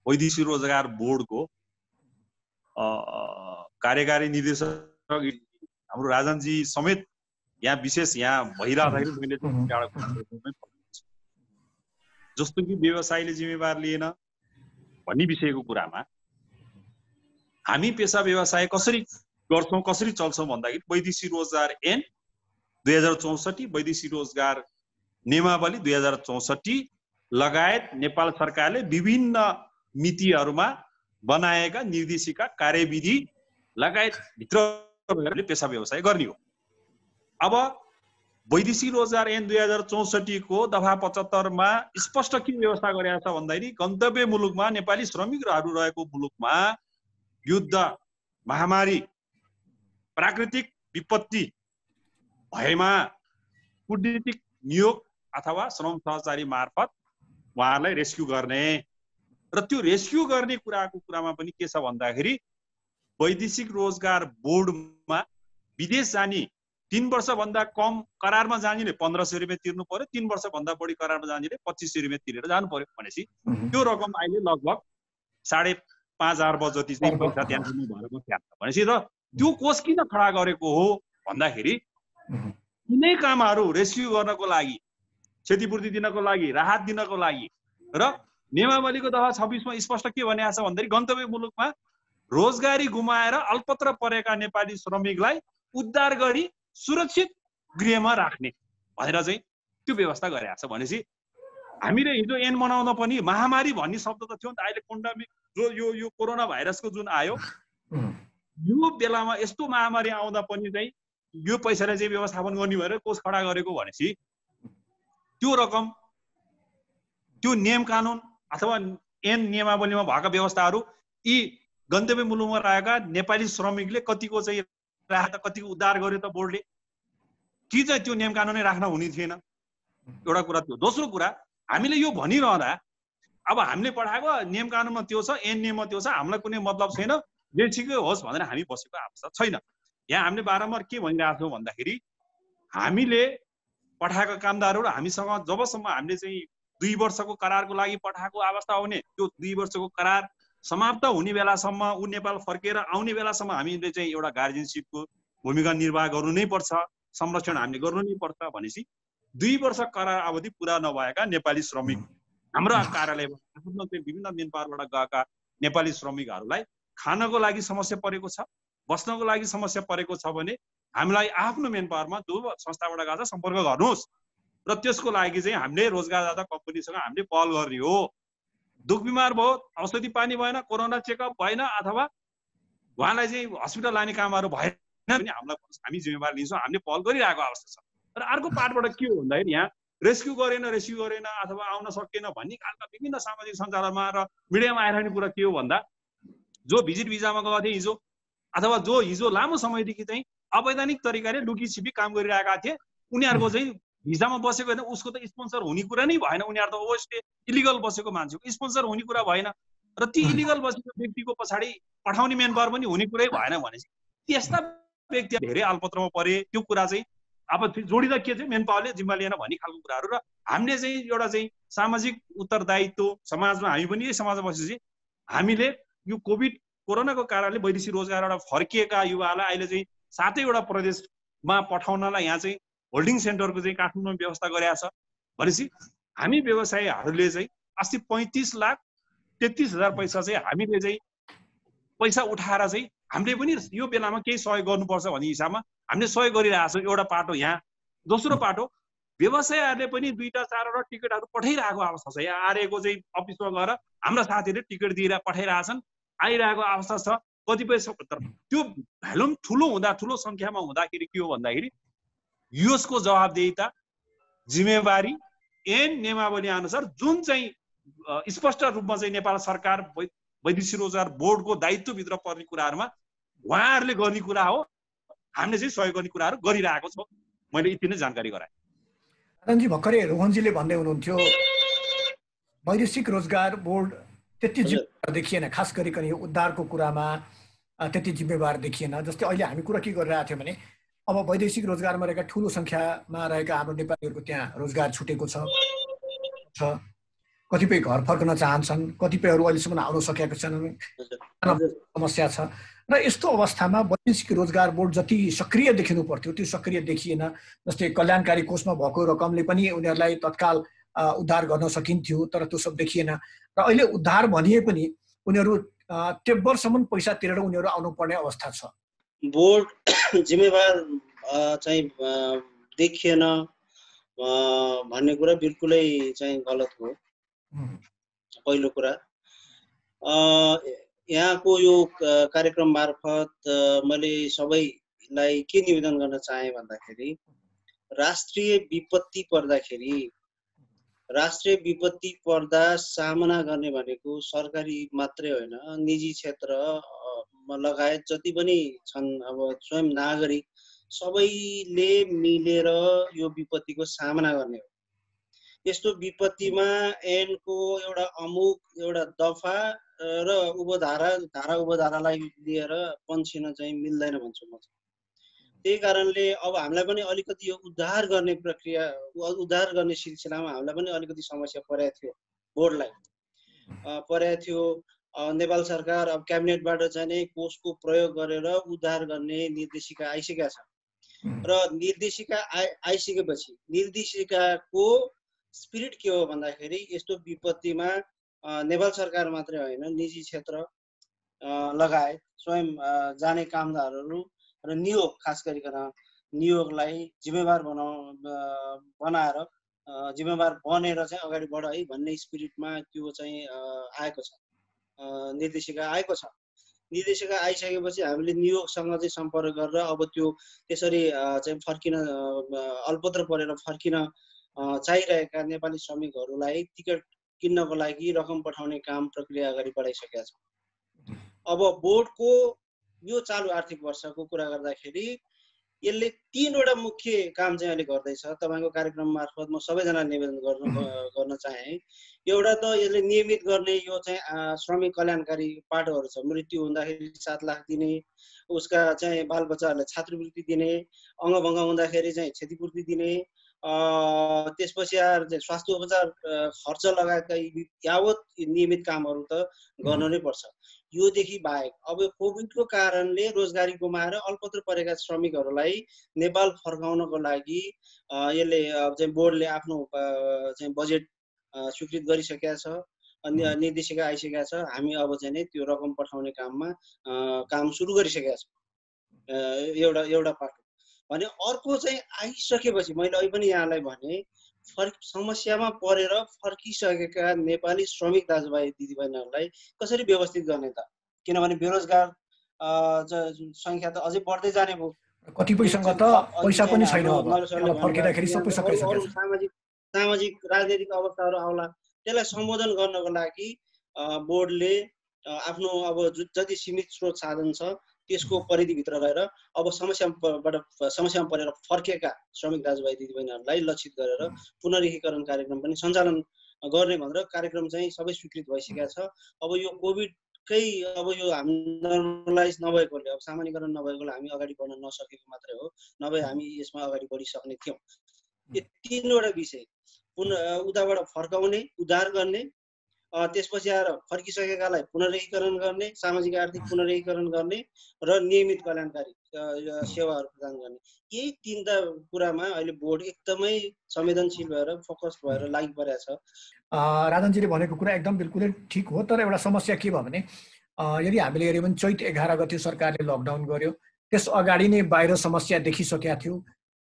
वैदेशिक रोजगार बोर्डको कार्यकारी निर्देशक हाम्रो राजनजी समेत यहाँ विशेष यहाँ भइरहँदाखेरि मैले जस्तो कि व्यवसायले जिम्मेवार लिएन भन्ने विषयको कुरामा हामी पेसा व्यवसाय कसरी गर्छौँ, कसरी चल्छौँ भन्दाखेरि वैदेशिक रोजगार ऐन 2064, वैदेशिक रोजगार नियमावली 2064 लगायत नेपाल सरकारले विभिन्न मितिहरूमा बनाएका निर्देशिका कार्यविधि लगायत भित्र पेसा व्यवसाय गर्ने हो। अब वैदेशिक रोजगार ऐन 2064 को दफा 75 मा स्पष्ट के व्यवस्था गरेको छ भन्दाखेरि गन्तव्य मुलुकमा नेपाली श्रमिकहरू रहेको मुलुकमा युद्ध, महामारी, प्राकृतिक विपत्ति भएमा कूटनीतिक नियोग अथवा श्रम सहचारी मार्फत उहाँहरूलाई रेस्क्यु गर्ने र त्यो रेस्क्यु गर्ने कुरामा पनि के छ भन्दाखेरि वैदेशिक रोजगार बोर्डमा विदेश जाने 3 वर्षभन्दा कम करारमा जानेले 1500 रुपियाँ तिर्नु पर्यो, 3 वर्षभन्दा बढी करारमा जानेले 2500 रुपियाँ तिरेर जानु पर्यो भनेपछि त्यो रकम अहिले लगभग 5.5 अर्ब जति चाहिँ पैसा त्यहाँ दिनु भएर बसिहाल्छ भनेपछि त त्यो कोष किन खडा गरेको हो भन्दाखेरि कुनै कामहरू रेस्क्यु गर्नको लागि, क्षतिपूर्ति दिनको लागि, राहत दिनको लागि र नियमावलीको दफा 26 मा स्पष्ट के भनेको छ भन्दाखेरि गन्तव्य मुलुकमा रोजगारी गुमाएर अल्पत्र परेका नेपाली श्रमिकलाई उद्धार गरी सुरक्षित गृहमा राख्ने भनेर चाहिँ त्यो व्यवस्था गरेको छ भनेपछि हामीले हिजो ऐन बनाउँदा पनि महामारी भन्ने शब्द त थियो नि त। अहिले पेन्डेमिक जो यो कोरोना भाइरसको जुन आयो, यो बेलामा यस्तो महामारी आउँदा पनि चाहिँ यो पैसाले चाहिँ व्यवस्थापन गर्ने भनेर कोष खडा गरेको भनेपछि त्यो रकम, त्यो नियम कानुन अथवा ऐन नियमावलीमा भएका व्यवस्थाहरू यी गन्तव्य मुलुकमा रहेका नेपाली श्रमिकले कतिको चाहिँ राख्दा कतिको उद्धार गर्यो त बोर्डले, कि चाहिँ त्यो नियम कानुनै राख्न हुने थिएन? एउटा कुरा त्यो। दोस्रो कुरा, हामीले यो भनिरहँदा अब हामीले पठाएको नियम कानुनमा त्यो छ, ऐन नियममा त्यो छ, हामीलाई कुनै मतलब छैन, जेसुकै होस् भनेर हामी बसेको अवस्था छैन। यहाँ हामीले बारम्बार के भनिरहेको छौँ भन्दाखेरि हामीले पठाएको कामदारहरू हामीसँग जबसम्म हामीले चाहिँ 2 वर्षको करारको लागि पठाएको अवस्था हो भने त्यो 2 वर्षको करार समाप्त हुने बेलासम्म, ऊ नेपाल फर्केर आउने बेलासम्म हामीले चाहिँ एउटा गार्जियनसिपको भूमिका निर्वाह गर्नु नै पर्छ, संरक्षण हामीले गर्नु नै पर्छ भनेपछि 2 वर्ष करार अवधि पुरा नभएका नेपाली श्रमिक हाम्रो कार्यालयबाट विभिन्न मेनपावरबाट गएका नेपाली श्रमिकहरूलाई खानको लागि समस्या परेको छ, बस्नको लागि समस्या परेको छ भने हामीलाई आफ्नो मेनपावरमा जो संस्थाबाट गएको छ सम्पर्क गर्नुहोस् र त्यसको लागि चाहिँ हामीले रोजगारदाता कम्पनीसँग हामीले पहल गर्ने हो। दुख बिमार भयो, औषधि पानी भएन, कोरोना चेकअप भएन अथवा उहाँलाई चाहिँ हस्पिटल लाने कामहरू भएन भने हामीलाई हामी जिम्मेवार लिन्छौँ, हामीले पहल गरिरहेको अवस्था छ। र अर्को पार्टबाट के हो भन्दाखेरि यहाँ रेस्क्यु गरेन अथवा आउन सकेन भन्ने खालका विभिन्न सामाजिक सञ्जालमा र मिडियामा आइरहने कुरा के हो भन्दा जो भिजिट भिजामा गएको थिए हिजो अथवा जो हिजो लामो समयदेखि चाहिँ अवैधानिक तरिकाले लुकी छिपी काम गरिरहेका थिए उनीहरूको चाहिँ भिजामा बसेको होइन, उसको त स्पोन्सर हुने कुरा नै भएन। उनीहरू त ओभरस्टे इलिगल बसेको मान्छेको स्पोन्सर हुने कुरा भएन र ती इलिगल बसेको व्यक्तिको पछाडि पठाउने मेन पावर पनि हुने कुरै भएन भनेपछि त्यस्ता व्यक्ति धेरै अल्पत्रमा परे। त्यो कुरा चाहिँ अब जोडिँदा के चाहिँ मेन पावरले जिम्मा लिएन भन्ने खालको कुराहरू र हामीले चाहिँ एउटा चाहिँ सामाजिक उत्तरदायित्व समाजमा हामी पनि यही समाजमा बसेपछि हामीले यो कोभिडको कोरोनाको कारणले वैदेशिक रोजगारबाट फर्किएका युवालाई अहिले चाहिँ 7वटा प्रदेशमा पठाउनलाई यहाँ चाहिँ होल्डिङ सेन्टरको चाहिँ काठमाडौँमा व्यवस्था गरेका छ। भनेपछि हामी व्यवसायीहरूले चाहिँ अस्ति 35,33,000 पैसा चाहिँ हामीले चाहिँ पैसा उठाएर चाहिँ हामीले पनि यो बेलामा केही सहयोग गर्नुपर्छ भन्ने हिसाबमा हामीले सहयोग गरिरहेको छौँ। एउटा पाटो यहाँ, दोस्रो पाटो व्यवसायीहरूले पनि 2-4वटा टिकटहरू पठाइरहेको अवस्था छ। यहाँ आर्यको चाहिँ अफिसमा गएर हाम्रा साथीहरूले टिकट दिएर पठाइरहेछन्, आइरहेको अवस्था छ। कतिपय त्यो भ्यालुम ठुलो हुँदा, ठुलो सङ्ख्यामा हुँदाखेरि के हो भन्दाखेरि यसको जवाबदेहिता, जिम्मेवारी ऐन नियमावली अनुसार जुन चाहिँ स्पष्ट रूपमा चाहिँ नेपाल सरकार वैदेशिक रोजगार बोर्डको दायित्वभित्र पर्ने कुराहरूमा उहाँहरूले गर्ने कुरा हो। हामीले चाहिँ सहयोग गर्ने कुराहरू गरिरहेको छौँ। मैले यति नै जानकारी गराएँ। नारायणजी, भर्खरै रोहनजीले भन्दै हुनुहुन्थ्यो वैदेशिक रोजगार बोर्ड त्यति जिम्मेवार देखिएन, खास गरिकन यो उद्धारको कुरामा त्यति जिम्मेवार देखिएन। जस्तै अहिले हामी कुरा के गरिरहेको थियौँ भने अब वैदेशिक रोजगारमा रहेका ठुलो सङ्ख्यामा रहेका हाम्रो नेपालीहरूको त्यहाँ रोजगार छुटेको छ। कतिपय घर फर्कन चाहन्छन्, कतिपयहरू अहिलेसम्म आउन सकेका छैनन्, समस्या छ। र यस्तो अवस्थामा वैदेशिक रोजगार बोर्ड जति सक्रिय देखिनु पर्थ्यो त्यो सक्रिय देखिएन। जस्तै कल्याणकारी कोषमा भएको रकमले पनि उनीहरूलाई तत्काल उद्धार गर्न सकिन्थ्यो, तर त्यो सब देखिएन। र अहिले उद्धार भनिए पनि उनीहरू टेब्बरसम्म पैसा तिरेर उनीहरू आउनुपर्ने अवस्था छ। बोर्ड जिम्मेवार चाहिँ देखिएन भन्ने कुरा बिल्कुलै चाहिँ गलत हो। पहिलो कुरा यहाँको यो कार्यक्रम मार्फत मैले सबैलाई के निवेदन गर्न चाहे भन्दाखेरि राष्ट्रिय विपत्ति पर्दा सामना गर्ने भनेको सरकारी मात्रै होइन, निजी क्षेत्र लगायत जति पनि छन्, अब स्वयं नागरिक सबैले मिलेर यो विपत्तिको सामना गर्ने हो। यस्तो विपत्तिमा ऐनको एउटा दफा र धारा उपधारालाई लिएर पन्छिन चाहिँ मिल्दैन भन्छु म। त्यही कारणले अब हामीलाई पनि अलिकति यो उद्धार गर्ने प्रक्रिया, उद्धार गर्ने सिलसिलामा हामीलाई पनि अलिकति समस्या परेको थियो। बोर्डलाई परेको थियो। नेपाल सरकार अब क्याबिनेटबाट चाहिँ नै कोषको प्रयोग गरेर उद्धार गर्ने निर्देशिका आइसकेका छ। र निर्देशिका आइसकेपछि निर्देशिकाको स्पिरिट के हो भन्दाखेरि यस्तो विपत्तिमा नेपाल सरकार मात्रै होइन, निजी क्षेत्र लगायत स्वयं जाने कामदारहरू र नियोग, खास गरिकन नियोगलाई जिम्मेवार बनाएर जिम्मेवार बनेर चाहिँ अगाडि बढ है भन्ने स्पिरिटमा त्यो चाहिँ आएको छ, निर्देशिका आएको छ। निर्देशिका आइसकेपछि हामीले नियोगसँग चाहिँ सम्पर्क गरेर अब त्यो त्यसरी चाहिँ फर्किन अल्पत्र परेर फर्किन चाहिरहेका नेपाली श्रमिकहरूलाई टिकट किन्नको लागि रकम पठाउने काम प्रक्रिया अगाडि बढाइसकेका छ। अब बोर्डको यो चालु आर्थिक वर्षको कुरा गर्दाखेरि यसले 3वटा मुख्य काम चाहिँ अहिले गर्दैछ। तपाईँको कार्यक्रम मार्फत म सबैजना निवेदन गर्न चाहे। एउटा त यसले नियमित गर्ने यो चाहिँ श्रमिक कल्याणकारी पाटोहरू छ। मृत्यु हुँदाखेरि 7 लाख दिने, उसका चाहिँ बालबच्चाहरूलाई छात्रवृत्ति दिने, अङ्गभङ्ग हुँदाखेरि चाहिँ क्षतिपूर्ति दिने, त्यसपछि आएर चाहिँ स्वास्थ्य उपचार खर्च लगायतका यावत नियमित कामहरू त गर्न नै पर्छ। योदेखि बाहेक अब कोभिडको कारणले रोजगारी गुमाएर अल्पत्र परेका श्रमिकहरूलाई नेपाल फर्काउनको लागि यसले चाहिँ बोर्डले आफ्नो चाहिँ बजेट स्वीकृत गरिसकेका छ, निर्देशिका आइसकेका छ। हामी अब चाहिँ नै त्यो रकम पठाउने काम सुरु गरिसकेका छौँ। एउटा पाटो भने अर्को चाहिँ आइसकेपछि मैले अहिले पनि यहाँलाई भने समस्यामा परेर फर्किसकेका नेपाली श्रमिक दाजुभाइ दिदीबहिनीहरूलाई कसरी व्यवस्थित गर्ने त? किनभने बेरोजगार संख्या त अझै बढ्दै जाने भयो। कतिपयसँग त पैसा पनि छैन, फर्किँदाखेरि सबै सकिसकेको छ। सामाजिक राजनीतिक अवस्थाहरू आउला, त्यसलाई सम्बोधन गर्नको लागि बोर्डले आफ्नो अब जति सीमित स्रोत साधन छ त्यसको परिधिभित्र रहेर अब समस्यामा परेर फर्केका श्रमिक दाजुभाइ दिदीबहिनीहरूलाई लक्षित गरेर पुनरीकरण कार्यक्रम पनि सञ्चालन गर्ने भनेर कार्यक्रम चाहिँ सबै स्वीकृत भइसकेका छ। अब यो कोभिडकै अब यो हामी नर्मलाइज नभएकोले, अब सामान्यकरण नभएकोले हामी अगाडि बढ्न नसकेको मात्रै हो, नभए हामी यसमा अगाडि बढिसक्ने थियौँ। यो 3वटा विषय उताबाट फर्काउने, उद्धार गर्ने त्यसपछि आएर फर्किसकेकालाई पुनर्एकीकरण गर्ने, सामाजिक आर्थिक पुनर्एकीकरण गर्ने र नियमित कल्याणकारी सेवाहरू प्रदान गर्ने, यही तीनटा कुरामा अहिले बोर्ड एकदमै संवेदनशील भएर फोकस भएर लागि परेको छ। राजनजीले भनेको कुरा एकदम बिल्कुलै ठिक हो, तर एउटा समस्या के भयो भने यदि हामीले हेऱ्यौँ भने चैत 11 गते सरकारले लकडाउन गर्यो, त्यस अगाडि नै बाहिर समस्या देखिसकेका थियो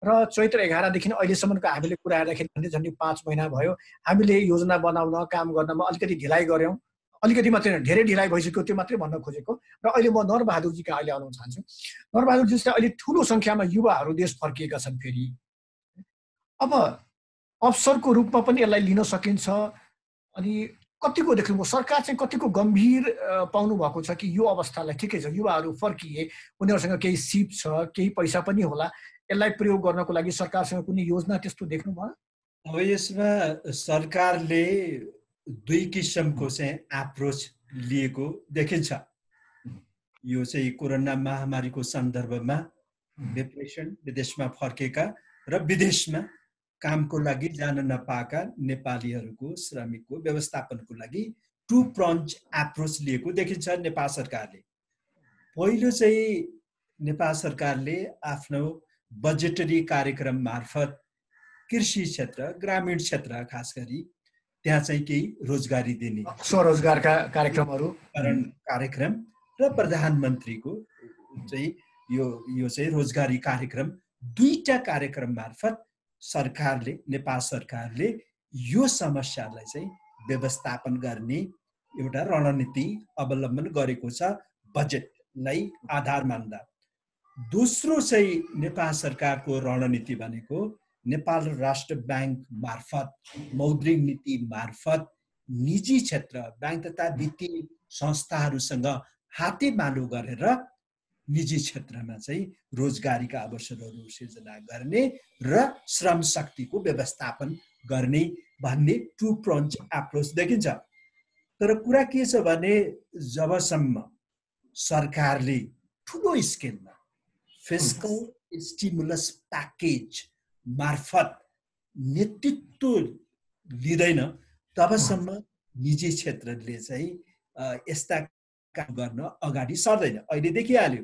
र चैत्र 11 देखि अहिलेसम्मको हामीले कुरा हेर्दाखेरि झन्डै 5 महिना भयो। हामीले योजना बनाउन काम गर्नमा अलिकति ढिलाइ गऱ्यौँ, अलिकति मात्रै धेरै ढिलाइ भइसक्यो, त्यो मात्रै भन्न खोजेको। र अहिले म नरबहादुरजीका अहिले आउन चाहन्छु। नरबहादुरजी, अहिले ठुलो सङ्ख्यामा युवाहरू देश फर्किएका छन् फेरि। अब अवसरको रूपमा पनि यसलाई लिन सकिन्छ, अनि कतिको देख्नुभयो सरकार चाहिँ कतिको गम्भीर पाउनु भएको छ कि यो अवस्थालाई ठिकै छ, युवाहरू फर्किए, उनीहरूसँग केही सिप छ, केही पैसा पनि होला, यसलाई प्रयोग गर्नको लागि सरकारसँग कुनै योजना त्यस्तो देख्नुभयो? अब यसमा सरकारले दुई किसिमको चाहिँ एप्रोच लिएको देखिन्छ। यो चाहिँ कोरोना महामारीको सन्दर्भमा विदेशमा फर्केका र विदेशमा कामको लागि जान नपाएका नेपालीहरूको श्रमिकको व्यवस्थापनको लागि टु प्रन्च एप्रोच लिएको देखिन्छ नेपाल सरकारले। पहिलो चाहिँ नेपाल सरकारले आफ्नो बजेटरी कार्यक्रम मार्फत कृषि क्षेत्र, ग्रामीण क्षेत्र खास गरी त्यहाँ चाहिँ केही रोजगारी दिने स्वरोजगारका कार्यक्रमहरू कार्यक्रम र प्रधानमन्त्रीको चाहिँ यो चाहिँ रोजगारी कार्यक्रम, दुईटा कार्यक्रम मार्फत सरकारले, नेपाल सरकारले यो समस्यालाई चाहिँ व्यवस्थापन गर्ने एउटा रणनीति अवलम्बन गरेको छ बजेटलाई आधार मान्दा। दोस्रो चाहिँ नेपाल सरकारको रणनीति भनेको नेपाल राष्ट्र ब्याङ्क मार्फत, मौद्रिक नीति मार्फत निजी क्षेत्र ब्याङ्क तथा वित्तीय संस्थाहरूसँग हातेमालो गरेर निजी क्षेत्रमा चाहिँ रोजगारीका अवसरहरू सिर्जना गर्ने र श्रम शक्तिको व्यवस्थापन गर्ने भन्ने टु प्रन्च एप्रोच देखिन्छ। तर कुरा के छ भने जबसम्म सरकारले ठुलो स्केलमा फिस्कल स्टिमुलस प्याकेज मार्फत नेतृत्व लिँदैन तबसम्म निजी क्षेत्रले चाहिँ यस्ता काम गर्न अगाडि सर्दैन। अहिले देखिहाल्यो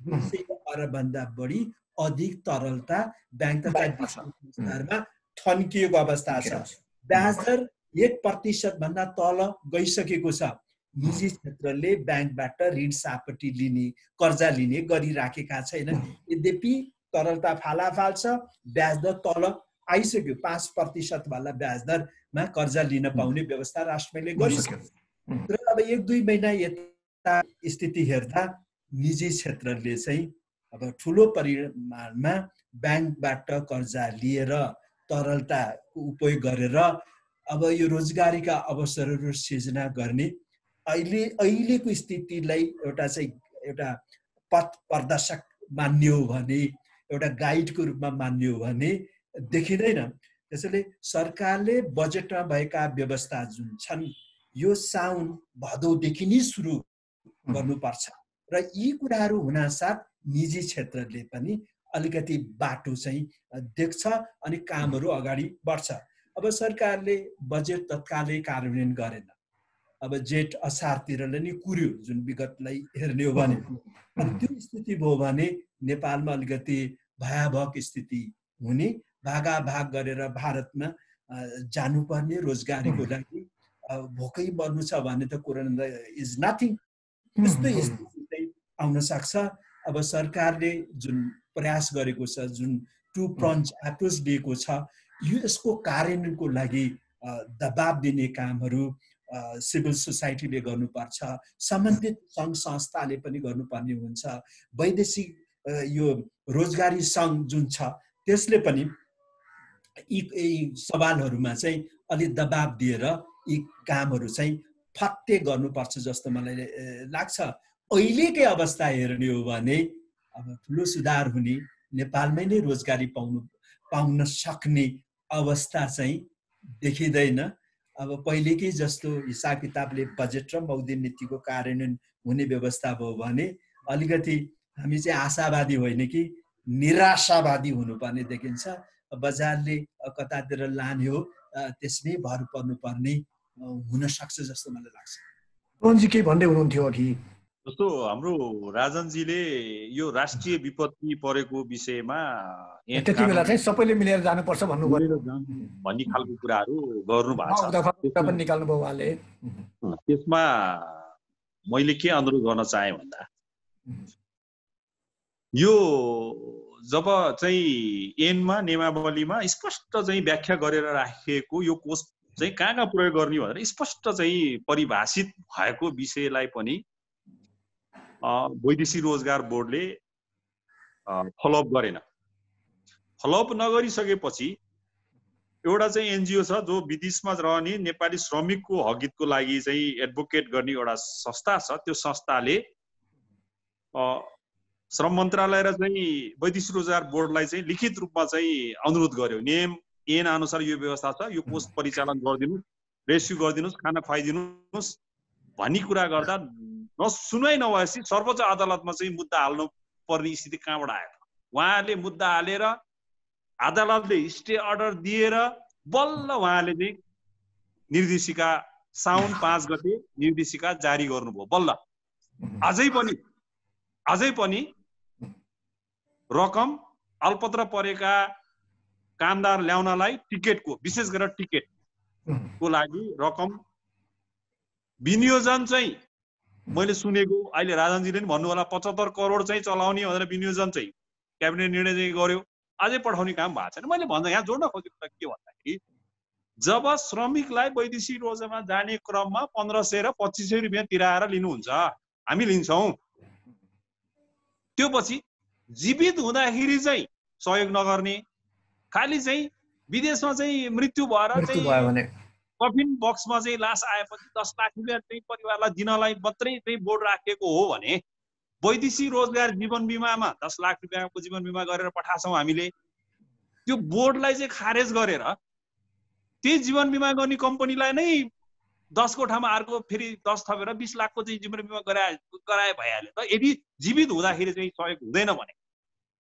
200 अरबभन्दा बढी अधिक तरलता ब्याङ्क तथा संस्थाहरूमा थन्किएको अवस्था छ। ब्याज दर 1% भन्दा तल गइसकेको छ। निजी क्षेत्रले ब्याङ्कबाट ऋण सापटी लिने, कर्जा लिने गरिराखेका छैनन्। यद्यपि तरलता फालाफाल छ, ब्याज दर तल आइसक्यो। 5% वाला ब्याज दरमा कर्जा लिन पाउने व्यवस्था राष्ट्रले गरिसक्यो। र अब 1-2 महिना यता स्थिति हेर्दा निजी क्षेत्रले चाहिँ अब ठुलो परिमाणमा ब्याङ्कबाट कर्जा लिएर तरलताको उपयोग गरेर अब यो रोजगारीका अवसरहरू सिर्जना गर्ने अहिलेको स्थितिलाई एउटा पथ प्रदर्शक मान्यो भने, एउटा गाइडको रूपमा मान्यो भने देखिँदैन। त्यसैले सरकारले बजेटमा भएका व्यवस्था जुन छन् यो साउन भदौदेखि नै सुरु गर्नुपर्छ र यी कुराहरू हुनासाथ निजी क्षेत्रले पनि अलिकति बाटो चाहिँ देख्छ अनि कामहरू अगाडि बढ्छ। अब सरकारले बजेट तत्कालै कार्यान्वयन गरेन। अब जेठ असारतिरले नै कुर्यो जुन विगतलाई हेर्ने हो भने। त्यो स्थिति भयो भने नेपालमा अलिकति भयावह स्थिति हुने, भागाभाग गरेर भारतमा जानुपर्ने रोजगारीको लागि, भोकै मर्नु छ भने त कोरोना इज नथिङ, त्यस्तै स्थिति आउन सक्छ। अब सरकारले जुन प्रयास गरेको छ, जुन टु प्रन्च एप्रोच दिएको छ, यसको कार्यान्वयनको लागि दबाब दिने कामहरू सिभिल सोसाइटीले गर्नुपर्छ, सम्बन्धित सङ्घ संस्थाले पनि गर्नुपर्ने हुन्छ। वैदेशिक यो रोजगारी सङ्घ जुन छ त्यसले पनि यी सवालहरूमा चाहिँ अलि दबाब दिएर यी कामहरू चाहिँ फत्ते गर्नुपर्छ जस्तो मलाई लाग्छ। अहिलेकै अवस्था हेर्ने हो भने अब ठुलो सुधार हुने, नेपालमै नै रोजगारी पाउन सक्ने अवस्था चाहिँ देखिँदैन। अब पहिलेकै जस्तो हिसाब किताबले बजेट र मौद्रिक नीतिको कार्यान्वयन हुने व्यवस्था भयो भने अलिकति हामी चाहिँ आशावादी होइन कि निराशावादी हुनुपर्ने देखिन्छ। बजारले कतातिर लाने हो त्यसमै भर पर्नुपर्ने हुन सक्छ जस्तो मलाई लाग्छ। रोहनजी के भन्दै हुनुहुन्थ्यो अघि? जस्तो हाम्रो राजनजीले यो राष्ट्रिय विपत्ति परेको विषयमा त्यति बेला चाहिँ सबैले मिलेर जानुपर्छ भन्नुभयो भन्ने खालको कुराहरू गर्नु भएको छ। पनि निकाल्नु भयो उहाँले। त्यसमा मैले के अनुरोध गर्न चाहे भन्दा यो जब चाहिँ ऐनमा नियमावलीमा स्पष्ट चाहिँ व्याख्या गरेर राखिएको यो कोष चाहिँ कहाँ प्रयोग गर्ने भनेर स्पष्ट चाहिँ परिभाषित भएको विषयलाई पनि वैदेशिक रोजगार बोर्डले फलोअप गरेन। फलोअप नगरिसकेपछि एउटा चाहिँ एनजिओ छ जो विदेशमा रहने नेपाली श्रमिकको हकहितको लागि चाहिँ एडभोकेट गर्ने एउटा संस्था छ। त्यो संस्थाले श्रम मन्त्रालय र चाहिँ वैदेशिक रोजगार बोर्डलाई चाहिँ लिखित रूपमा चाहिँ अनुरोध गर्यो, नियम ऐन अनुसार यो व्यवस्था छ, यो कोष परिचालन गरिदिनुहोस्, रेस्क्यु गरिदिनुहोस्, खाना खुवाइदिनुहोस् भन्ने कुरा गर्दा नसुनाइ नभएपछि सर्वोच्च अदालतमा चाहिँ मुद्दा हाल्नु पर्ने स्थिति कहाँबाट आयो? उहाँहरूले मुद्दा हालेर अदालतले स्टे अर्डर दिएर बल्ल उहाँले चाहिँ निर्देशिका साउन 5 गते निर्देशिका जारी गर्नुभयो बल्ल। अझै पनि रकम अल्पत्र परेका कामदार ल्याउनलाई टिकटको, विशेष गरेर टिकटको लागि रकम विनियोजन चाहिँ मैले सुनेको, अहिले राजनजीले पनि भन्नु होला 75 करोड चाहिँ चलाउने भनेर विनियोजन चाहिँ क्याबिनेट निर्णय चाहिँ गर्यो, अझै पठाउने काम भएको छैन। मैले भन्दा यहाँ जोड्न खोजेको के भन्दाखेरि जब श्रमिकलाई वैदेशिक रोजगारमा जाने क्रममा 1500 र 2500 रुपियाँ तिराएर लिनुहुन्छ, हामी लिन्छौँ, त्यो पछि जीवित हुँदाखेरि चाहिँ सहयोग नगर्ने, खालि चाहिँ विदेशमा चाहिँ मृत्यु भएर चाहिँ कफिन बक्समा चाहिँ लास आएपछि 10 लाख रुपियाँ चाहिँ परिवारलाई दिनलाई मात्रै चाहिँ बोर्ड राखिएको हो भने वैदेशिक रोजगार जीवन बिमामा 10 लाख रुपियाँको जीवन बिमा गरेर पठाछौँ हामीले, त्यो बोर्डलाई चाहिँ खारेज गरेर त्यही जीवन बिमा गर्ने कम्पनीलाई नै 10 को ठाउँमा अर्को फेरि 10 थपेर 20 लाखको चाहिँ जीवन बिमा गराए भइहाल्यो त। यदि जीवित हुँदाखेरि चाहिँ सहयोग हुँदैन भने,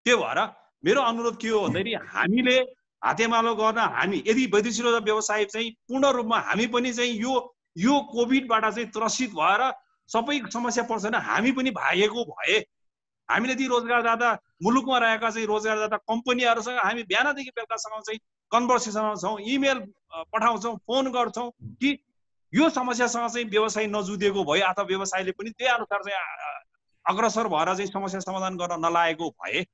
त्यो भएर मेरो अनुरोध के हो भन्दाखेरि हामीले हातेमालो गर्न, हामी यदि वैदेशिक रोजगार व्यवसाय चाहिँ पूर्ण रूपमा हामी पनि चाहिँ यो कोभिडबाट चाहिँ त्रसित भएर सबै समस्या पर्दैन, हामी पनि भागेको भए हामीले ती रोजगारदाता मुलुकमा रहेका चाहिँ रोजगारदाता कम्पनीहरूसँग हामी बिहानदेखि बेलुकासम्म चाहिँ कन्भर्सेसनमा छौँ, इमेल पठाउँछौँ, फोन गर्छौँ कि यो समस्यासँग चाहिँ व्यवसाय नजुदिएको भए अथवा व्यवसायले पनि त्यही अनुसार चाहिँ अग्रसर भएर चाहिँ समस्या समाधान गर्न नलागेको भए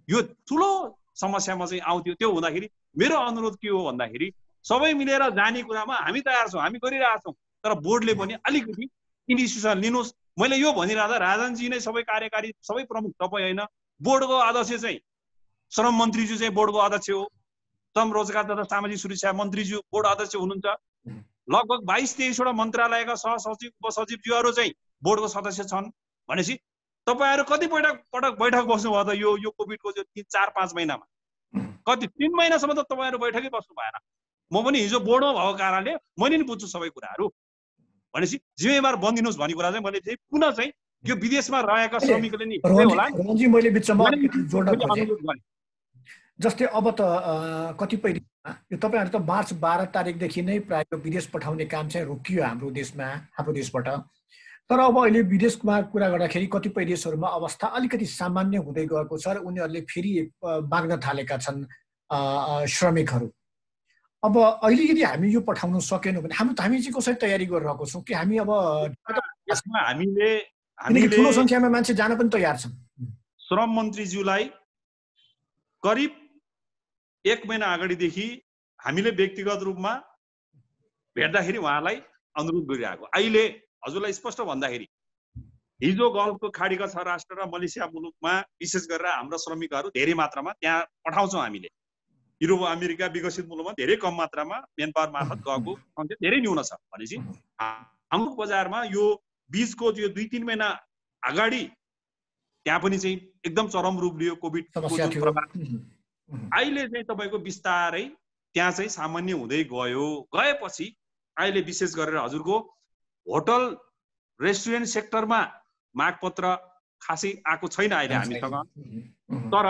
यो ठुलो समस्यामा चाहिँ आउँथ्यो। त्यो हुँदाखेरि मेरो अनुरोध के हो भन्दाखेरि सबै मिलेर जाने कुरामा हामी तयार छौँ, हामी गरिरहेछौँ, तर बोर्डले पनि अलिकति इनिसिएसन लिनुहोस्। मैले यो भनिरहँदा राजनजी नै सबै कार्यकारी, सबै प्रमुख तपाईँ होइन, बोर्डको अध्यक्ष चाहिँ श्रम मन्त्रीज्यू चाहिँ बोर्डको अध्यक्ष हो, श्रम रोजगार तथा सामाजिक सुरक्षा मन्त्रीज्यू बोर्ड अध्यक्ष हुनुहुन्छ, लगभग 22-23वटा मन्त्रालयका सहसचिव उपसचिवज्यूहरू चाहिँ बोर्डको सदस्य छन् भनेपछि तपाईहरु कति पटक बैठक बस्नुभयो त यो कोभिडको जो 3-4-5 महिनामा? कति 3 महिनासम्म त तपाईहरु बैठकै बस्नु भएन। म पनि हिजो बोर्डमा भएको कारणले मैले नि बुझ्छु सबै कुराहरू। भनेपछि जिम्मेवार बनिदिनुस् भन्ने कुरा चाहिँ मैले चाहिँ पुनः चाहिँ यो विदेशमा रहेका श्रमिकले नि होला। रोहनजी मैले बिचमा जोड्न खोजेँ, जस्तै अब त कतिपय यो तपाईहरु त मार्च 12 तारिखदेखि नै प्राय विदेश पठाउने काम चाहिँ रोकियो हाम्रो देशमा, हाम्रो देशबाट। तर अब अहिले विदेशमा कुरा गर्दाखेरि कतिपय देशहरूमा अवस्था अलिकति सामान्य हुँदै गएको छ र उनीहरूले फेरि माग्न थालेका छन् श्रमिकहरू। अब अहिले यदि हामी यो पठाउन सकेनौँ भने हामी चाहिँ कसरी तयारी गरिरहेको छौँ कि हामी अब यसमा हामीले ठुलो संख्यामा मान्छे जान पनि तयार छन्। श्रम मन्त्रीज्यूलाई करिब 1 महिना अगाडिदेखि हामीले व्यक्तिगत रूपमा भेट्दाखेरि उहाँलाई अनुरोध गरिरहेको। अहिले हजुरलाई स्पष्ट भन्दाखेरि हिजो गल्फको खाडीका 6 राष्ट्र र मलेसिया मुलुकमा विशेष गरेर हाम्रो श्रमिकहरू धेरै मात्रामा त्यहाँ पठाउँछौँ हामीले। युरोप अमेरिका विकसित मुलुकमा धेरै कम मात्रामा म्यानपावर मार्फत गएको संख्या धेरै न्यून छ। भनेपछि हाम्रो बजारमा यो बीचको जो 2-3 महिना अगाडि त्यहाँ पनि चाहिँ एकदम चरम रूप लियो कोभिडको प्रभाव। अहिले चाहिँ तपाईको बिस्तारै त्यहाँ चाहिँ सामान्य हुँदै गएपछि अहिले विशेष गरेर हजुरको होटल रेस्टुरेन्ट सेक्टरमा मागपत्र खासै आएको छैन अहिले हामीसँग। तर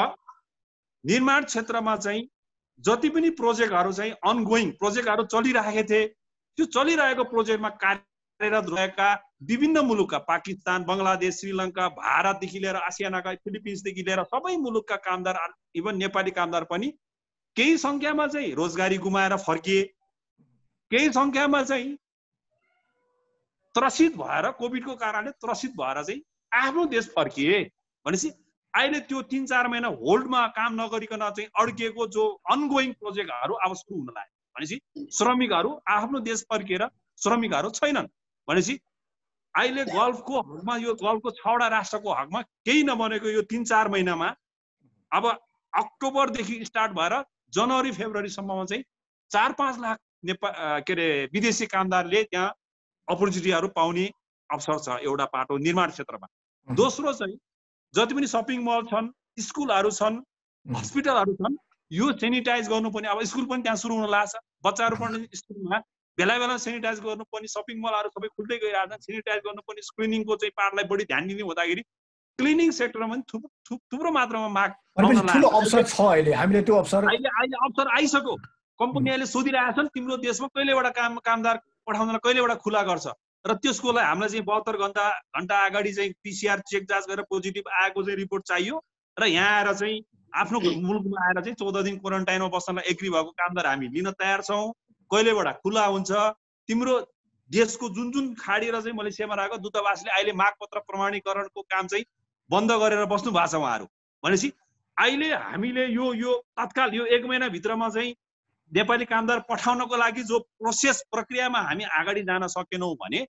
निर्माण क्षेत्रमा चाहिँ जति पनि प्रोजेक्टहरू चाहिँ अनगोइङ प्रोजेक्टहरू चलिरहेका थिए त्यो चलिरहेको प्रोजेक्टमा कार्यरत रहेका विभिन्न मुलुकका पाकिस्तान, बङ्गलादेश, श्रीलङ्का, भारतदेखि लिएर आसियानाका फिलिपिन्सदेखि लिएर सबै मुलुकका कामदार, इभन नेपाली कामदार पनि केही संख्यामा चाहिँ रोजगारी गुमाएर फर्किए, केही संख्यामा चाहिँ त्रसित भएर कोभिडको कारणले त्रसित भएर चाहिँ आफ्नो देश फर्किए। भनेपछि अहिले त्यो 3-4 महिना होल्डमा काम नगरिकन चाहिँ अड्किएको जो अनगोइङ प्रोजेक्टहरू अब सुरु हुन लाग्यो। भनेपछि श्रमिकहरू आफ्नो देश फर्किएर श्रमिकहरू छैनन्। भनेपछि अहिले गल्फको हकमा, यो गल्फको 6वटा राष्ट्रको हकमा केही नबनेको यो 3-4 महिनामा अब अक्टोबरदेखि स्टार्ट भएर जनवरी फेब्रुअरीसम्ममा चाहिँ 4-5 लाख विदेशी कामदारले त्यहाँ अपर्च्युनिटीहरू पाउने अवसर छ। एउटा पाटो निर्माण क्षेत्रमा। दोस्रो चाहिँ जति पनि सपिङ मल छन्, स्कुलहरू छन्, हस्पिटलहरू छन्, यो सेनिटाइज गर्नुपर्ने, अब स्कुल पनि त्यहाँ सुरु हुन लाग्छ। बच्चाहरू पढ्ने स्कुलमा बेला बेला सेनिटाइज गर्नुपर्ने, सपिङ मलहरू सबै खुल्दै गइरहेछन्, सेनिटाइज गर्नुपर्ने, स्क्रिनिङको चाहिँ पार्टलाई बढी ध्यान दिने हुँदाखेरि क्लिनिङ सेक्टरमा पनि थुप्रो मात्रामा माग ठुलो अवसर छ। अहिले हामीले त्यो अवसर अहिले अवसर आइसक्यो। कम्पनीहरूले सोधिरहेछन् तिम्रो देशमा कहिलेबाट कामदार पठाउनलाई कहिलेबाट खुला गर्छ, र त्यसको लागि हामीलाई चाहिँ 72 घण्टा अगाडि चाहिँ PCR चेक जाँच गरेर पोजिटिभ आएको चाहिँ रिपोर्ट चाहियो, र यहाँ आएर चाहिँ आफ्नो मुलुकमा आएर चाहिँ 14 दिन क्वारेन्टाइनमा बस्नलाई एग्री भएको कामदार हामी लिन तयार छौँ। कहिलेबाट खुला हुन्छ? तिम्रो देशको जुन जुन खाडी र चाहिँ मलेसियामा रहेको दूतावासले अहिले मागपत्र प्रमाणीकरणको काम चाहिँ बन्द गरेर बस्नु भएको छ उहाँहरू। भनेपछि अहिले हामीले यो तत्काल यो 1 महिनाभित्रमा चाहिँ नेपाली कामदार पठाउनको लागि जो प्रोसेस प्रक्रियामा हामी अगाडि जान सकेनौँ भने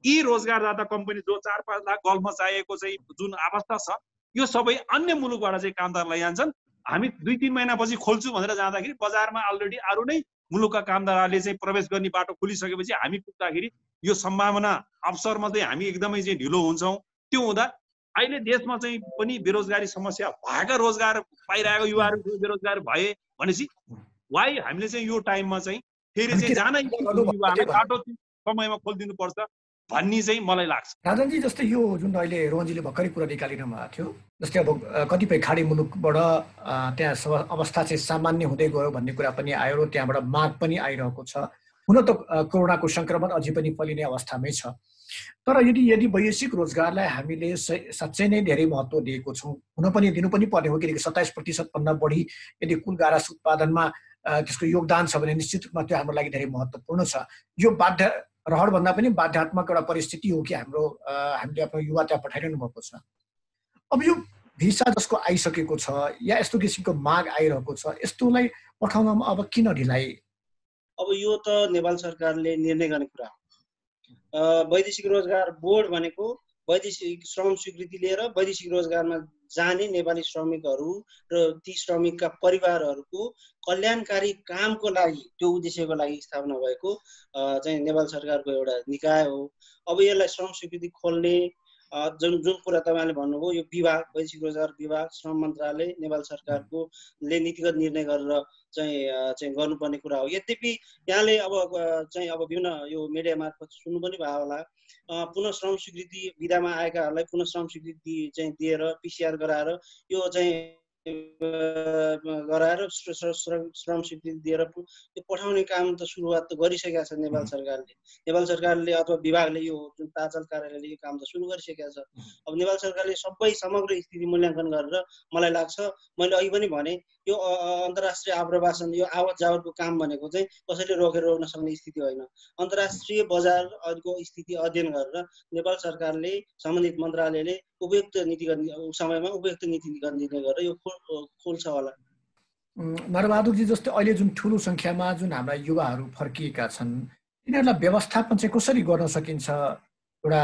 यी रोजगारदाता कम्पनी जो 4-5 लाख गल्फमा चाहिएको चाहिँ जुन अवस्था छ, यो सबै अन्य मुलुकबाट चाहिँ कामदार लैजान्छन्। हामी 2-3 महिनापछि खोल्छु भनेर जाँदाखेरि बजारमा अलरेडी अरू नै मुलुकका कामदारहरूले चाहिँ प्रवेश गर्ने बाटो खुलिसकेपछि हामी पुग्दाखेरि यो सम्भावना अवसरमा चाहिँ हामी एकदमै चाहिँ ढिलो हुन्छौँ। त्यो हुँदा अहिले देशमा चाहिँ पनि बेरोजगारी समस्या भएका, रोजगार पाइरहेको युवाहरू बेरोजगार भए भनेपछि वाइ हामीले चाहिँ यो टाइममा चाहिँ फेरि चाहिँ जानै बाटो समयमा खोलिदिनु पर्छ भन्ने चाहिँ मलाई लाग्छ। राजनजी, जस्तै यो जुन अहिले रोहनजीले भर्खरै कुरा निकालिरहनु भएको थियो, जस्तै अब कतिपय खाडी मुलुकबाट त्यहाँ अवस्था चाहिँ सामान्य हुँदै गयो भन्ने कुरा पनि आयो र त्यहाँबाट माग पनि आइरहेको छ। हुन त कोरोनाको सङ्क्रमण अझै पनि फैलिने अवस्थामै छ, तर यदि वैदेशिक रोजगारलाई हामीले साँच्चै नै धेरै महत्त्व दिएको छौँ, हुन पनि दिनु पनि पर्ने हो, किनकि 27% भन्दा बढी यदि कुल गारास उत्पादनमा त्यसको योगदान छ भने निश्चित रूपमा त्यो हाम्रो लागि धेरै महत्त्वपूर्ण छ। यो बाध्य रहर भन्दा पनि बाध्यात्मक एउटा परिस्थिति हो कि हामीले आफ्नो युवा त्यहाँ पठाइरहनु भएको छ। अब यो भिसा जसको आइसकेको छ या यस्तो किसिमको माग आइरहेको छ, यस्तोलाई पठाउनमा अब किन ढिलाइ? अब यो त नेपाल सरकारले निर्णय गर्ने कुरा हो। वैदेशिक रोजगार बोर्ड भनेको वैदेशिक श्रम स्वीकृति लिएर वैदेशिक रोजगारमा जाने नेपाली श्रमिकहरू र ती श्रमिकका परिवारहरूको कल्याणकारी कामको लागि, त्यो उद्देश्यको लागि स्थापना भएको चाहिँ नेपाल सरकारको एउटा निकाय हो। अब यसलाई श्रम स्वीकृति खोल्ने जुन कुरा तपाईँले भन्नुभयो, यो विभाग, वैदेशिक रोजगार विभाग, श्रम मन्त्रालय, नेपाल सरकारको ले नीतिगत निर्णय गरेर चाहिँ गर्नुपर्ने कुरा हो। यद्यपि यहाँले अब विभिन्न यो मिडिया मार्फत सुन्नु पनि भयो होला, पुनः श्रम स्वीकृति विधामा आएकाहरूलाई पुनः श्रम स्वीकृति चाहिँ दिएर PCR गराएर यो चाहिँ गराएर श्रम स्वीकृति दिएर त्यो पठाउने काम त सुरुवात त गरिसकेका छ नेपाल सरकारले अथवा विभागले, यो जुन ताचल कार्यालयले यो काम त सुरु गरिसकेका छ। अब नेपाल सरकारले सबै समग्र स्थिति मूल्याङ्कन गरेर, मलाई लाग्छ मैले अघि पनि भने, यो अन्तर्राष्ट्रिय आप्रवासन, यो आवत जावतको काम भनेको चाहिँ कसैले रोकेर रोक्न सक्ने स्थिति होइन। अन्तर्राष्ट्रिय बजारको स्थिति अध्ययन गरेर नेपाल सरकारले, सम्बन्धित मन्त्रालयले उपयुक्त नीतिगत समयमा उपयुक्त नीति निर्णय गरेर यो खोल्छ होला। नरबहादुरजी, जस्तै अहिले जुन ठुलो सङ्ख्यामा जुन हाम्रा युवाहरू फर्किएका छन्, यिनीहरूलाई व्यवस्थापन चाहिँ कसरी गर्न सकिन्छ? एउटा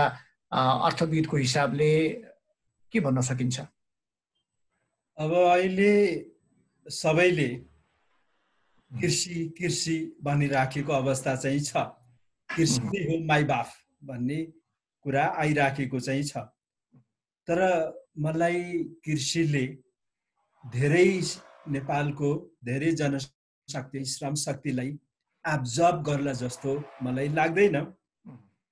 अर्थविदको हिसाबले के भन्न सकिन्छ? अब अहिले सबैले कृषि भनिराखेको अवस्था चाहिँ छ। कृषि नै हो माई बाफ भन्ने कुरा आइराखेको चाहिँ छ। तर मलाई कृषिले धेरै नेपालको धेरै जनशक्ति, श्रम शक्तिलाई एब्जर्ब गर्ला जस्तो मलाई लाग्दैन।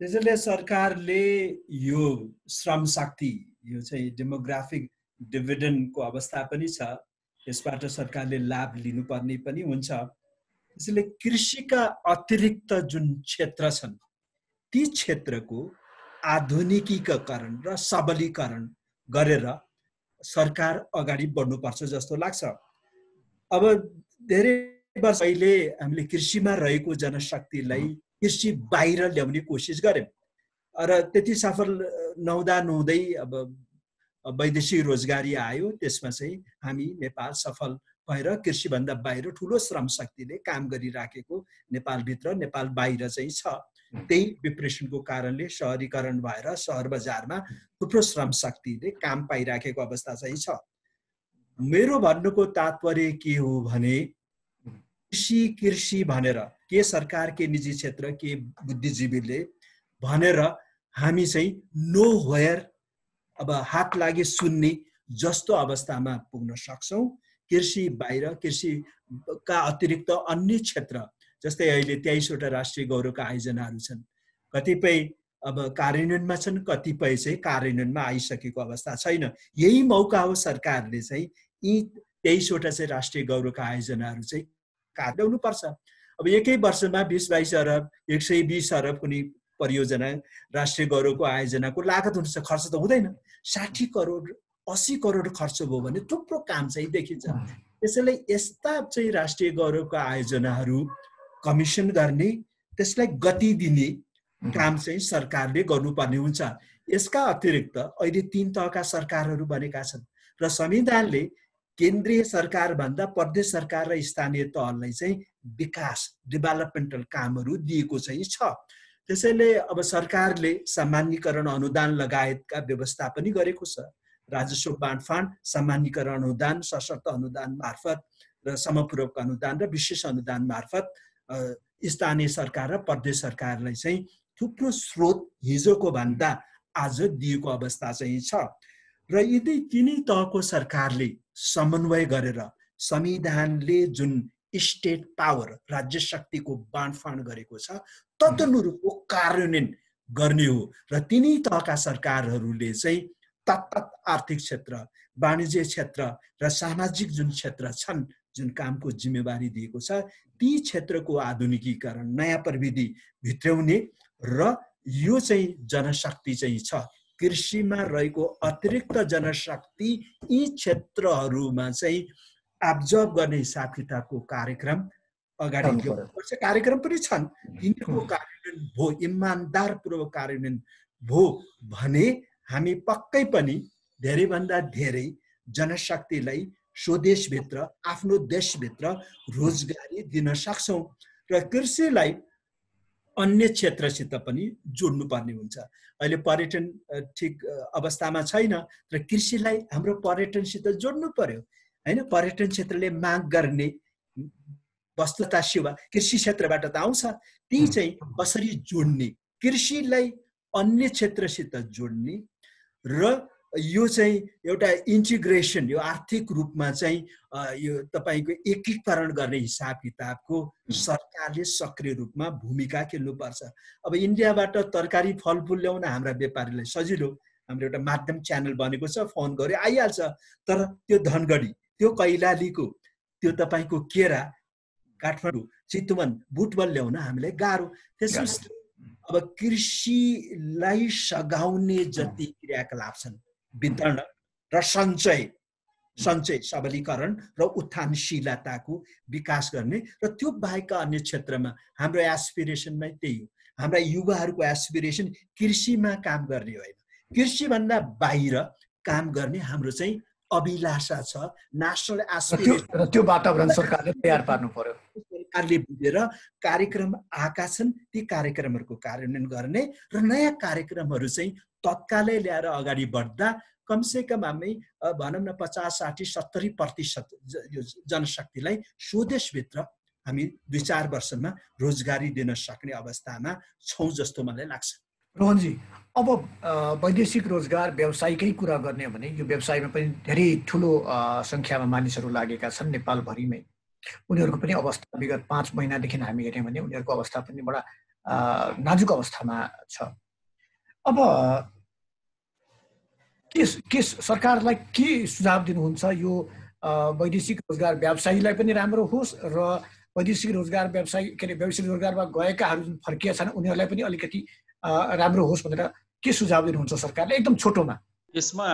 त्यसैले सरकारले यो श्रम शक्ति, यो चाहिँ डेमोग्राफिक डिभिडेन्डको अवस्था पनि छ, यसबाट सरकारले लाभ लिनुपर्ने पनि हुन्छ। त्यसैले कृषिका अतिरिक्त जुन क्षेत्र छन् ती क्षेत्रको आधुनिकीकरण र सबलीकरण गरेर सरकार अगाडि बढ्नुपर्छ जस्तो लाग्छ। अब धेरै वर्ष पहिले हामीले कृषिमा रहेको जनशक्तिलाई कृषि बाहिर ल्याउने कोसिस गर्यौं र त्यति सफल नहुँदै अब वैदेशिक रोजगारी आयो। त्यसमा चाहिँ हामी नेपाल सफल भएर कृषिभन्दा बाहिर ठुलो श्रम शक्तिले काम गरिराखेको नेपालभित्र नेपाल बाहिर चाहिँ छ। त्यही डिप्रेसनको कारणले शहरीकरण भएर सहर बजारमा थुप्रो श्रम शक्तिले काम पाइराखेको अवस्था चाहिँ छ। मेरो भन्नुको तात्पर्य के हो भने कृषि भनेर के सरकार के निजी क्षेत्र के बुद्धिजीवीले भनेर हामी चाहिँ नो वेयर अब हात लागे सुन्ने जस्तो अवस्थामा पुग्न सक्छौं। कृषि बाहिर कृषिका अतिरिक्त अन्य क्षेत्र जस्तै अहिले 23वटा राष्ट्रिय गौरवका आयोजनाहरू छन्। कतिपय अब कार्यान्वयनमा छन्, कतिपय चाहिँ कार्यान्वयनमा आइसकेको अवस्था छैन। यही मौका हो सरकारले चाहिँ यी 23वटा चाहिँ राष्ट्रिय गौरवका आयोजनाहरू चाहिँ काट्याउनु पर्छ। अब एकै वर्षमा 20-22 अरब 120 अरब कुनै परियोजना राष्ट्रिय गौरवको आयोजनाको लागत हुन्छ, खर्च त हुँदैन। 60 करोड 80 करोड खर्च भयो भने थुप्रो काम चाहिँ देखिन्छ। त्यसैले यस्ता चाहिँ राष्ट्रिय गौरवका आयोजनाहरू कमिसन गर्ने, त्यसलाई गति दिने काम चाहिँ सरकारले गर्नुपर्ने हुन्छ। यसका अतिरिक्त अहिले 3 तहका सरकारहरू बनेका छन् र संविधानले केन्द्रीय सरकार भन्दा प्रदेश सरकार र स्थानीय तहलाई चाहिँ विकास डेभलपमेन्टल कामहरू दिएको चाहिँ छ। त्यसैले अब सरकारले सामान्यीकरण अनुदान लगायतका व्यवस्था पनि गरेको छ। राजस्व बाँडफाँड, सामान्यीकरण अनुदान, सशर्त अनुदान मार्फत र समपूरक अनुदान र विशेष अनुदान मार्फत स्थानीय सरकार र प्रदेश सरकारलाई चाहिँ थुप्रो स्रोत हिजोको भन्दा आज दिएको अवस्था चाहिँ छ। र यदि तिनै तहको सरकारले समन्वय गरेर संविधानले जुन स्टेट पावर राज्य शक्तिको बाँडफाँड गरेको छ तदनुरूपको कार्यान्वयन गर्ने हो र तिनै तहका सरकारहरूले चाहिँ तत्त आर्थिक क्षेत्र, वाणिज्य क्षेत्र र सामाजिक जुन क्षेत्र छन्, जुन कामको जिम्मेवारी दिएको छ, ती क्षेत्रको आधुनिकीकरण, नयाँ प्रविधि भित्र्याउने र यो चाहिँ जनशक्ति चाहिँ छ। कृषिमा रहेको अतिरिक्त जनशक्ति यी क्षेत्रहरूमा चाहिँ एब्जर्ब गर्ने हिसाब किताबको कार्यक्रम अगाडि ल्याउनुपर्छ। कार्यक्रम पनि छन्, यिनीहरूको कार्यान्वयन भो, इमान्दारपूर्वक कार्यान्वयन भो भने हामी पक्कै पनि धेरैभन्दा धेरै जनशक्तिलाई स्वदेशभित्र आफ्नो देशभित्र रोजगारी दिन सक्छौं र कृषिलाई अन्य क्षेत्रसित पनि जोड्नुपर्ने हुन्छ। अहिले पर्यटन ठिक अवस्थामा छैन र कृषिलाई हाम्रो पर्यटनसित जोड्नु पर्यो हैन। पर्यटन क्षेत्रले माग गर्ने वस्तुता सेवा कृषि क्षेत्रबाट त आउँछ, ती चाहिँ कसरी जोड्ने, कृषिलाई अन्य क्षेत्रसित जोड्ने र यो चाहिँ एउटा इन्टिग्रेसन, यो आर्थिक रूपमा चाहिँ यो तपाईको एकीकरण गर्ने हिसाब किताबको सरकारले सक्रिय रूपमा भूमिका खेल्नुपर्छ। अब इन्डियाबाट तरकारी फलफुल ल्याउन हाम्रा व्यापारीलाई सजिलो, हाम्रो एउटा माध्यम च्यानल बनेको छ, फोन गरे आइहाल्छ। तर त्यो धनगढी, त्यो कैलालीको, त्यो तपाईको केरा, काठमाडौँ, चितवन, बुटवल ल्याउन हामीलाई गाह्रो। त्यसपछि अब कृषिलाई सघाउने जति क्रियाकलाप छन्, वितरण र सञ्चय सबलीकरण र उत्थानशीलताको विकास गर्ने र त्यो बाहेकका अन्य क्षेत्रमा हाम्रो एस्पिरेसन नै त्यही हो। हाम्रा युवाहरूको एस्पिरेसन कृषिमा काम गर्ने होइन, कृषिभन्दा बाहिर काम गर्ने हाम्रो चाहिँ अभिलाषा छ, नेसनल एस्पिरेसन। त्यो वातावरण सरकारले तयार पार्नु पर्यो। सरकारले बुझेर कार्यक्रम आएका छन्, ती कार्यक्रमहरूको कार्यान्वयन गर्ने र नयाँ कार्यक्रमहरू चाहिँ तत्कालै ल्याएर अगाडि बढ्दा कमसेकम हामी भनौँ न 50-60-70% जनशक्तिलाई स्वदेशभित्र हामी 2-4 वर्षमा रोजगारी दिन सक्ने अवस्थामा छौँ जस्तो मलाई लाग्छ। रोहनजी, अब वैदेशिक रोजगार व्यवसायकै कुरा गर्ने भने यो व्यवसायमा पनि धेरै ठुलो सङ्ख्यामा मानिसहरू लागेका छन् नेपालभरिमै। उनीहरूको पनि अवस्था विगत 5 महिनादेखि हामी हेर्यौँ भने उनीहरूको अवस्था पनि बडा नाजुक अवस्थामा छ। अब के सरकारलाई के सुझाव दिनुहुन्छ यो वैदेशिक रोजगार व्यवसायीलाई पनि राम्रो होस् र वैदेशिक रोजगार व्यवसाय के अरे वैदेशिक रोजगारमा गएकाहरू जुन फर्किया छन् उनीहरूलाई पनि अलिकति राम्रो होस् भनेर के सुझाव दिनुहुन्छ सरकारले एकदम छोटोमा? यसमा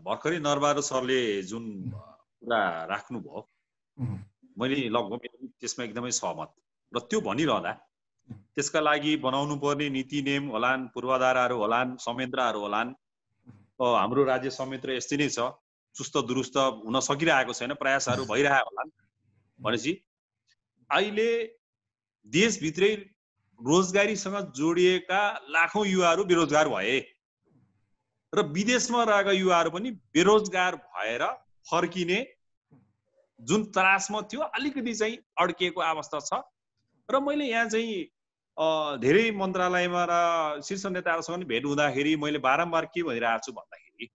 भर्खरै नरबहादुर सरले जुन कुरा राख्नुभयो मैले लगभग त्यसमा एकदमै सहमत र त्यो भनिरहँदा त्यसका लागि बनाउनु पर्ने नीति नियम होलान्, पूर्वाधारहरू होलान्, संयन्त्रहरू होलान्। हाम्रो राज्य संयन्त्र यस्तै नै छ, चुस्त दुरुस्त हुन सकिरहेको छैन, प्रयासहरू भइरहेका होलान्। भनेपछि अहिले देशभित्रै रोजगारीसँग जोडिएका लाखौं युवाहरू बेरोजगार भए र विदेशमा रहेका युवाहरू पनि बेरोजगार भएर फर्किने जुन त्रासमा थियो अलिकति चाहिँ अड्किएको अवस्था छ। र मैले यहाँ चाहिँ धेरै मन्त्रालयमा र शीर्ष नेताहरूसँग भेट हुँदाखेरि मैले बारम्बार के भनिरहेको छु भन्दाखेरि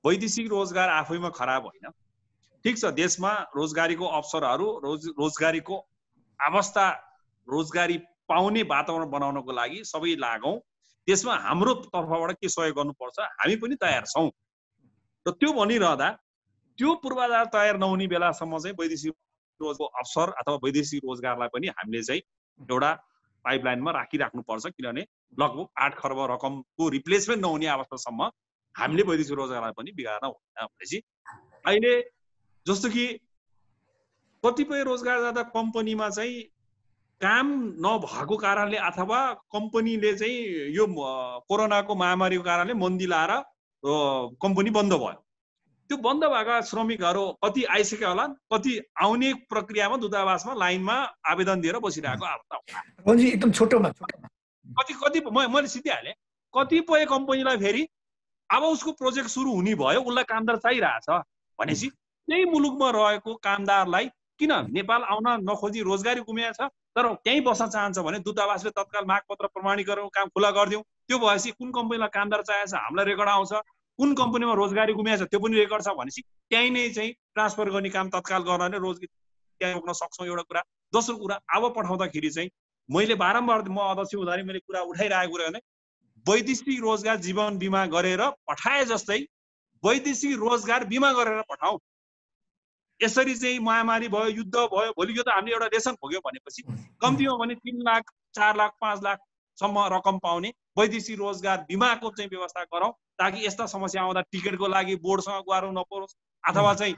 वैदेशिक रोजगार आफैमा खराब होइन। ठिक छ, देशमा रोजगारीको अवसरहरू, रोजगारीको अवस्था, रोजगारी पाउने वातावरण बनाउनको लागि सबै लागौं। त्यसमा हाम्रो तर्फबाट के सहयोग गर्नुपर्छ हामी पनि तयार छौं। र त्यो भनिरहँदा त्यो पूर्वाधार तयार नहुने बेलासम्म चाहिँ वैदेशिक रोजगारको अवसर अथवा वैदेशिक रोजगारलाई पनि हामीले चाहिँ एउटा पाइपलाइनमा राखिराख्नुपर्छ। किनभने लगभग 8 खर्ब रकमको रिप्लेसमेन्ट नहुने अवस्थासम्म हामीले वैदेशिक रोजगारलाई पनि बिगार्न हुँदैन। भनेपछि अहिले जस्तो कि कतिपय रोजगारदाता कम्पनीमा चाहिँ काम नभएको कारणले अथवा कम्पनीले चाहिँ यो कोरोनाको महामारीको कारणले मन्दी लाएर कम्पनी बन्द भयो। त्यो बन्द भएका श्रमिकहरू कति आइसक्यो होला, कति आउने प्रक्रियामा दूतावासमा लाइनमा आवेदन दिएर बसिरहेको अवस्था होला। एकदम छोटोमा कति मैले सिधिहालेँ, कतिपय कम्पनीलाई फेरि अब उसको प्रोजेक्ट सुरु हुने भयो, उसलाई कामदार चाहिरहेछ भनेपछि त्यही मुलुकमा रहेको कामदारलाई किन नेपाल आउन नखोजी रोजगारी गुमेको छ तर त्यहीँ बस्न चाहन्छ भने दूतावासले तत्काल मागपत्र प्रमाणीकरण काम खुला गरिदिउँ। त्यो भएपछि कुन कम्पनीलाई कामदार चाहिएको छ हामीलाई रेकर्ड आउँछ, कुन कम्पनीमा रोजगारी गुमेको छ त्यो पनि रेकर्ड छ भनेपछि त्यहीँ नै चाहिँ ट्रान्सफर गर्ने काम तत्काल गर्न नै रोजगारी त्यहाँ रोक्न सक्छौँ। एउटा कुरा। दोस्रो कुरा, अब पठाउँदाखेरि चाहिँ मैले बारम्बार म अध्यक्ष हुँदाखेरि मैले कुरा उठाइरहेको कुरा भने वैदेशिक रोजगार जीवन बिमा गरेर पठाए जस्तै वैदेशिक रोजगार बिमा गरेर पठाऊ। यसरी चाहिँ महामारी भयो, युद्ध भयो, भोलि यो त हामीले एउटा रेसन भोग्यौँ भनेपछि कम्तीमा भने 3 लाख 4 लाख 5 लाखसम्म रकम पाउने वैदेशिक रोजगार बिमाको चाहिँ व्यवस्था गरौँ ताकि यस्ता समस्या आउँदा टिकटको लागि बोर्डसँग गुहार्नु नपरोस् अथवा चाहिँ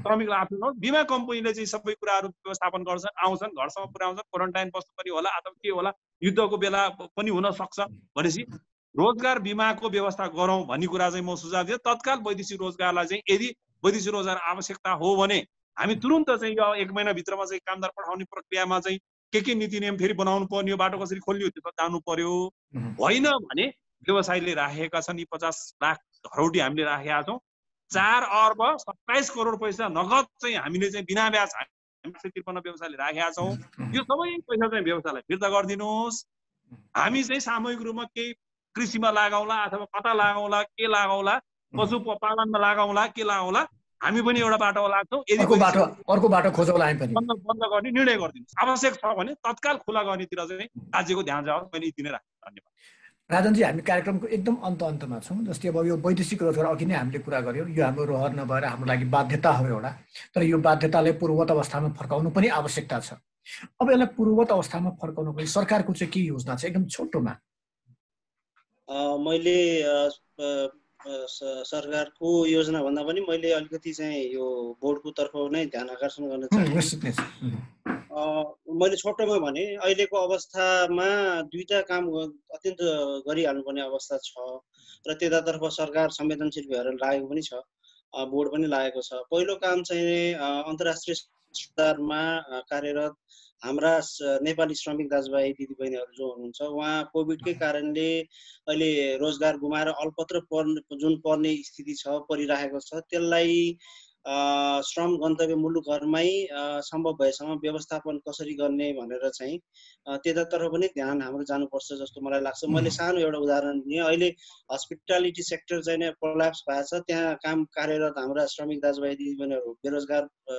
श्रमिकलाई आफ्नो बिमा कम्पनीले चाहिँ सबै कुराहरू व्यवस्थापन गर्छन्, आउँछन्, घरसम्म पुर्याउँछन्, क्वारेन्टाइन बस्नु पर्यो होला अथवा के होला, युद्धको बेला पनि हुन सक्छ भनेपछि रोजगार बिमाको व्यवस्था गरौँ भन्ने कुरा चाहिँ म सुझाव दिएँ। तत्काल वैदेशिक रोजगारलाई चाहिँ यदि वैदेशिक रोजगार आवश्यकता हो भने हामी तुरुन्त चाहिँ यो 1 महिनाभित्रमा चाहिँ कामदार पठाउने प्रक्रियामा चाहिँ के नीति नियम फेरि बनाउनु पर्ने, बाटो कसरी खोल्ने हो त्यो जानु पर्यो। होइन भने व्यवसायले राखेका छन् यी 50 लाख घरौटी हामीले राखेका छौँ, 4 अर्ब 27 करोड पैसा नगद चाहिँ हामीले चाहिँ बिना ब्याज 153 व्यवसायले राखेका छौँ। यो सबै पैसा चाहिँ व्यवसायलाई फिर्ता गरिदिनुहोस्। हामी चाहिँ सामूहिक रूपमा केही कृषिमा लगाउँला अथवा कता लगाउँला, के लगाउँला, पशुपालनमा लगाउँला, के लगाउँला, हामी पनि एउटा बाटो लाग्छौँ। यदि अर्को बाटो खोजौला हामी पनि बन्द गर्ने निर्णय गरिदिनुहोस्। आवश्यक छ भने तत्काल खुला गर्नेतिर चाहिँ राज्यको ध्यान जाओस्। मैले यति नै राख्छु। धन्यवाद। राजनजी, हामी कार्यक्रमको एकदम अन्तमा छौँ। जस्तै अब यो वैदेशिक रोजगार अघि नै हामीले कुरा गर्यौँ, यो हाम्रो रहर नभएर हाम्रो लागि बाध्यता हो एउटा, तर यो बाध्यतालाई पूर्ववत अवस्थामा फर्काउनु पनि आवश्यकता छ। अब यसलाई पूर्ववत अवस्थामा फर्काउनको लागि सरकारको चाहिँ के योजना छ एकदम छोटोमा? मैले सरकारको योजना भन्दा पनि मैले अलिकति चाहिँ यो बोर्डको तर्फ नै ध्यान आकर्षण गर्न चाहन्छु। मैले छोटोमा भने अहिलेको अवस्थामा दुईटा काम अत्यन्त गरिहाल्नुपर्ने अवस्था छ र त्यतातर्फ सरकार संवेदनशील भएर लागेको पनि छ, बोर्ड पनि लागेको छ। पहिलो काम चाहिँ अन्तर्राष्ट्रिय स्तरमा कार्यरत हाम्रा नेपाली श्रमिक दाजुभाइ दिदीबहिनीहरू जो हुनुहुन्छ उहाँ कोभिडकै कारणले अहिले रोजगार गुमाएर अल्पत्र जुन पर्ने स्थिति छ, परिरहेको छ, त्यसलाई श्रम गन्तव्य मुलुकहरूमै सम्भव भएसम्म व्यवस्थापन कसरी गर्ने भनेर चाहिँ त्यतातर्फ पनि ध्यान हाम्रो जानुपर्छ जस्तो मलाई लाग्छ। मैले सानो एउटा उदाहरण दिएँ। अहिले हस्पिटालिटी सेक्टर चाहिँ कोल्याप्स भएको छ, त्यहाँ काम कार्यरत हाम्रा श्रमिक दाजुभाइ दिदीबहिनीहरू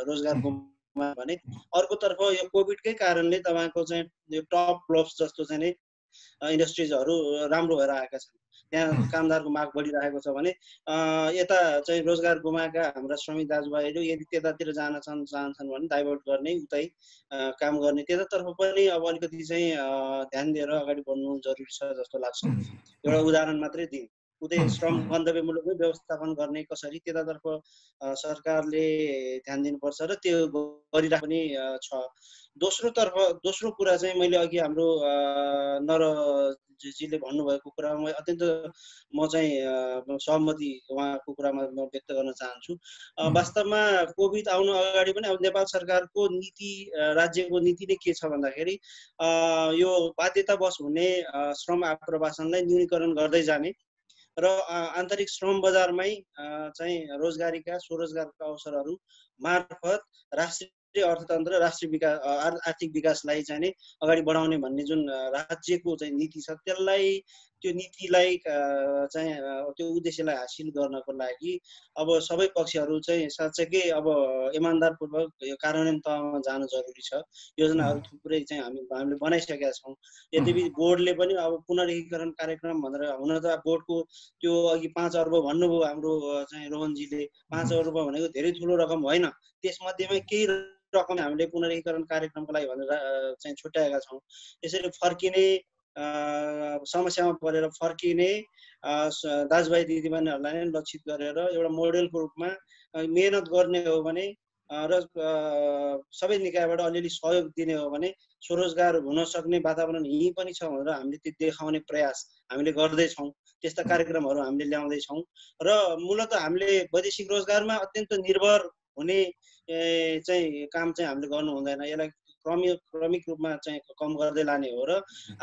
रोजगार भने अर्कोतर्फ यो कोभिडकै कारणले तपाईँको चाहिँ यो टप ग्लोब्स जस्तो चाहिँ इन्डस्ट्रिजहरू राम्रो भएर आएका छन्। त्यहाँ कामदारको माग बढिरहेको छ भने यता चाहिँ रोजगार गुमाएका हाम्रा श्रमिक दाजुभाइहरू यदि त्यतातिर चाहन्छन् भने डाइभर्ट गर्ने उतै काम गर्ने त्यतातर्फ पनि अब अलिकति चाहिँ ध्यान दिएर अगाडि बढ्नु जरुरी छ जस्तो लाग्छ। एउटा उदाहरण मात्रै दिएँ, उतै श्रम गन्तव्यमूलक व्यवस्थापन गर्ने कसरी त्यतातर्फ सरकारले ध्यान दिनुपर्छ र त्यो गरिरहेको पनि छ। दोस्रो कुरा चाहिँ मैले अघि हाम्रो नरजीले भन्नुभएको कुरामा अत्यन्त म चाहिँ सहमति उहाँको कुरामा म व्यक्त गर्न चाहन्छु। वास्तवमा कोभिड आउनु अगाडि पनि अब नेपाल सरकारको नीति राज्यको नीति नै के छ भन्दाखेरि यो बाध्यतावश हुने श्रम आप्रवासनलाई न्यूनीकरण गर्दै जाने र आन्तरिक श्रम बजारमै चाहिँ रोजगारीका स्वरोजगारका अवसरहरू मार्फत राष्ट्रिय अर्थतन्त्र राष्ट्रिय विकास आर्थिक विकासलाई चाहिँ अगाडि बढाउने भन्ने जुन राज्यको चाहिँ नीति छ त्यसलाई त्यो नीतिलाई चाहिँ त्यो उद्देश्यलाई हासिल गर्नको लागि अब सबै पक्षहरू चाहिँ साँच्चै अब इमानदारपूर्वक यो कार्यान्वयन तहमा जानु जरुरी छ। योजनाहरू थुप्रै चाहिँ हामीले बनाइसकेका छौँ। यद्यपि बोर्डले पनि अब पुनरीकरण कार्यक्रम भनेर हुन त बोर्डको त्यो अघि 5 अर्ब भन्नुभयो हाम्रो चाहिँ रोहनजीले 5 अर्ब भनेको धेरै ठुलो रकम होइन, त्यसमध्येमा केही रकम हामीले पुनरीकरण कार्यक्रमको लागि भनेर चाहिँ छुट्याएका छौँ। यसरी फर्किने समस्यामा परेर फर्किने दाजुभाइ दिदीबहिनीहरूलाई नै लक्षित गरेर एउटा मोडेलको रूपमा मेहनत गर्ने हो भने र सबै निकायबाट अलिअलि सहयोग दिने हो भने स्वरोजगार हुन सक्ने वातावरण यहीँ पनि छ भनेर हामीले त्यो देखाउने प्रयास हामीले गर्दैछौँ। त्यस्ता कार्यक्रमहरू हामीले ल्याउँदैछौँ र मूलतः हामीले वैदेशिक रोजगारमा अत्यन्त निर्भर हुने चाहिँ काम चाहिँ हामीले गर्नु हुँदैन। यसलाई क्रमिक रूपमा चाहिँ कम गर्दै लाने हो र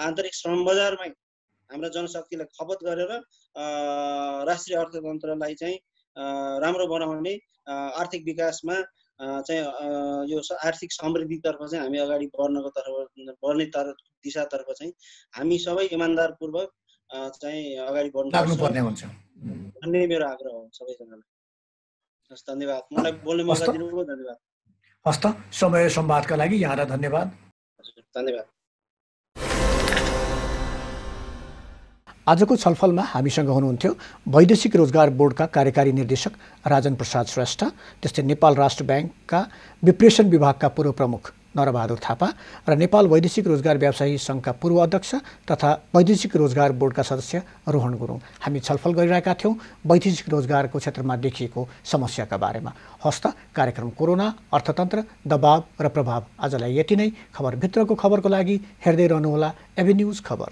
आन्तरिक श्रम बजारमै हाम्रा जनशक्तिलाई खपत गरेर राष्ट्रिय अर्थतन्त्रलाई चाहिँ राम्रो बनाउने आर्थिक विकासमा चाहिँ यो आर्थिक समृद्धितर्फ चाहिँ हामी अगाडि बढ्ने दिशातर्फ चाहिँ हामी सबै इमानदारपूर्वक चाहिँ अगाडि बढ्नुपर्ने हुन्छ भन्ने मेरो आग्रह हो सबैजनालाई। हस्, धन्यवाद। मलाई बोल्ने मौका दिनुभयो, धन्यवाद। हस्त समय संवादका लागि यहाँलाई धन्यवाद। हजुर, धन्यवाद। आजको छलफलमा हामीसँग हुनुहुन्थ्यो वैदेशिक रोजगार बोर्डका कार्यकारी निर्देशक राजन प्रसाद श्रेष्ठ, त्यस्तै नेपाल राष्ट्र ब्याङ्कका विप्रेषण विभागका पूर्व प्रमुख नरबहादुर थापा र नेपाल वैदेशिक रोजगार व्यवसायी सङ्घका पूर्व अध्यक्ष तथा वैदेशिक रोजगार बोर्डका सदस्य रोहन गुरुङ। हामी छलफल गरिरहेका थियौँ वैदेशिक रोजगारको क्षेत्रमा देखिएको समस्याका बारेमा। हस्त कार्यक्रम कोरोना, अर्थतन्त्र, दबाव र प्रभाव आजलाई यति नै। खबरभित्रको खबरको लागि हेर्दै रहनुहोला एभी न्युज खबर।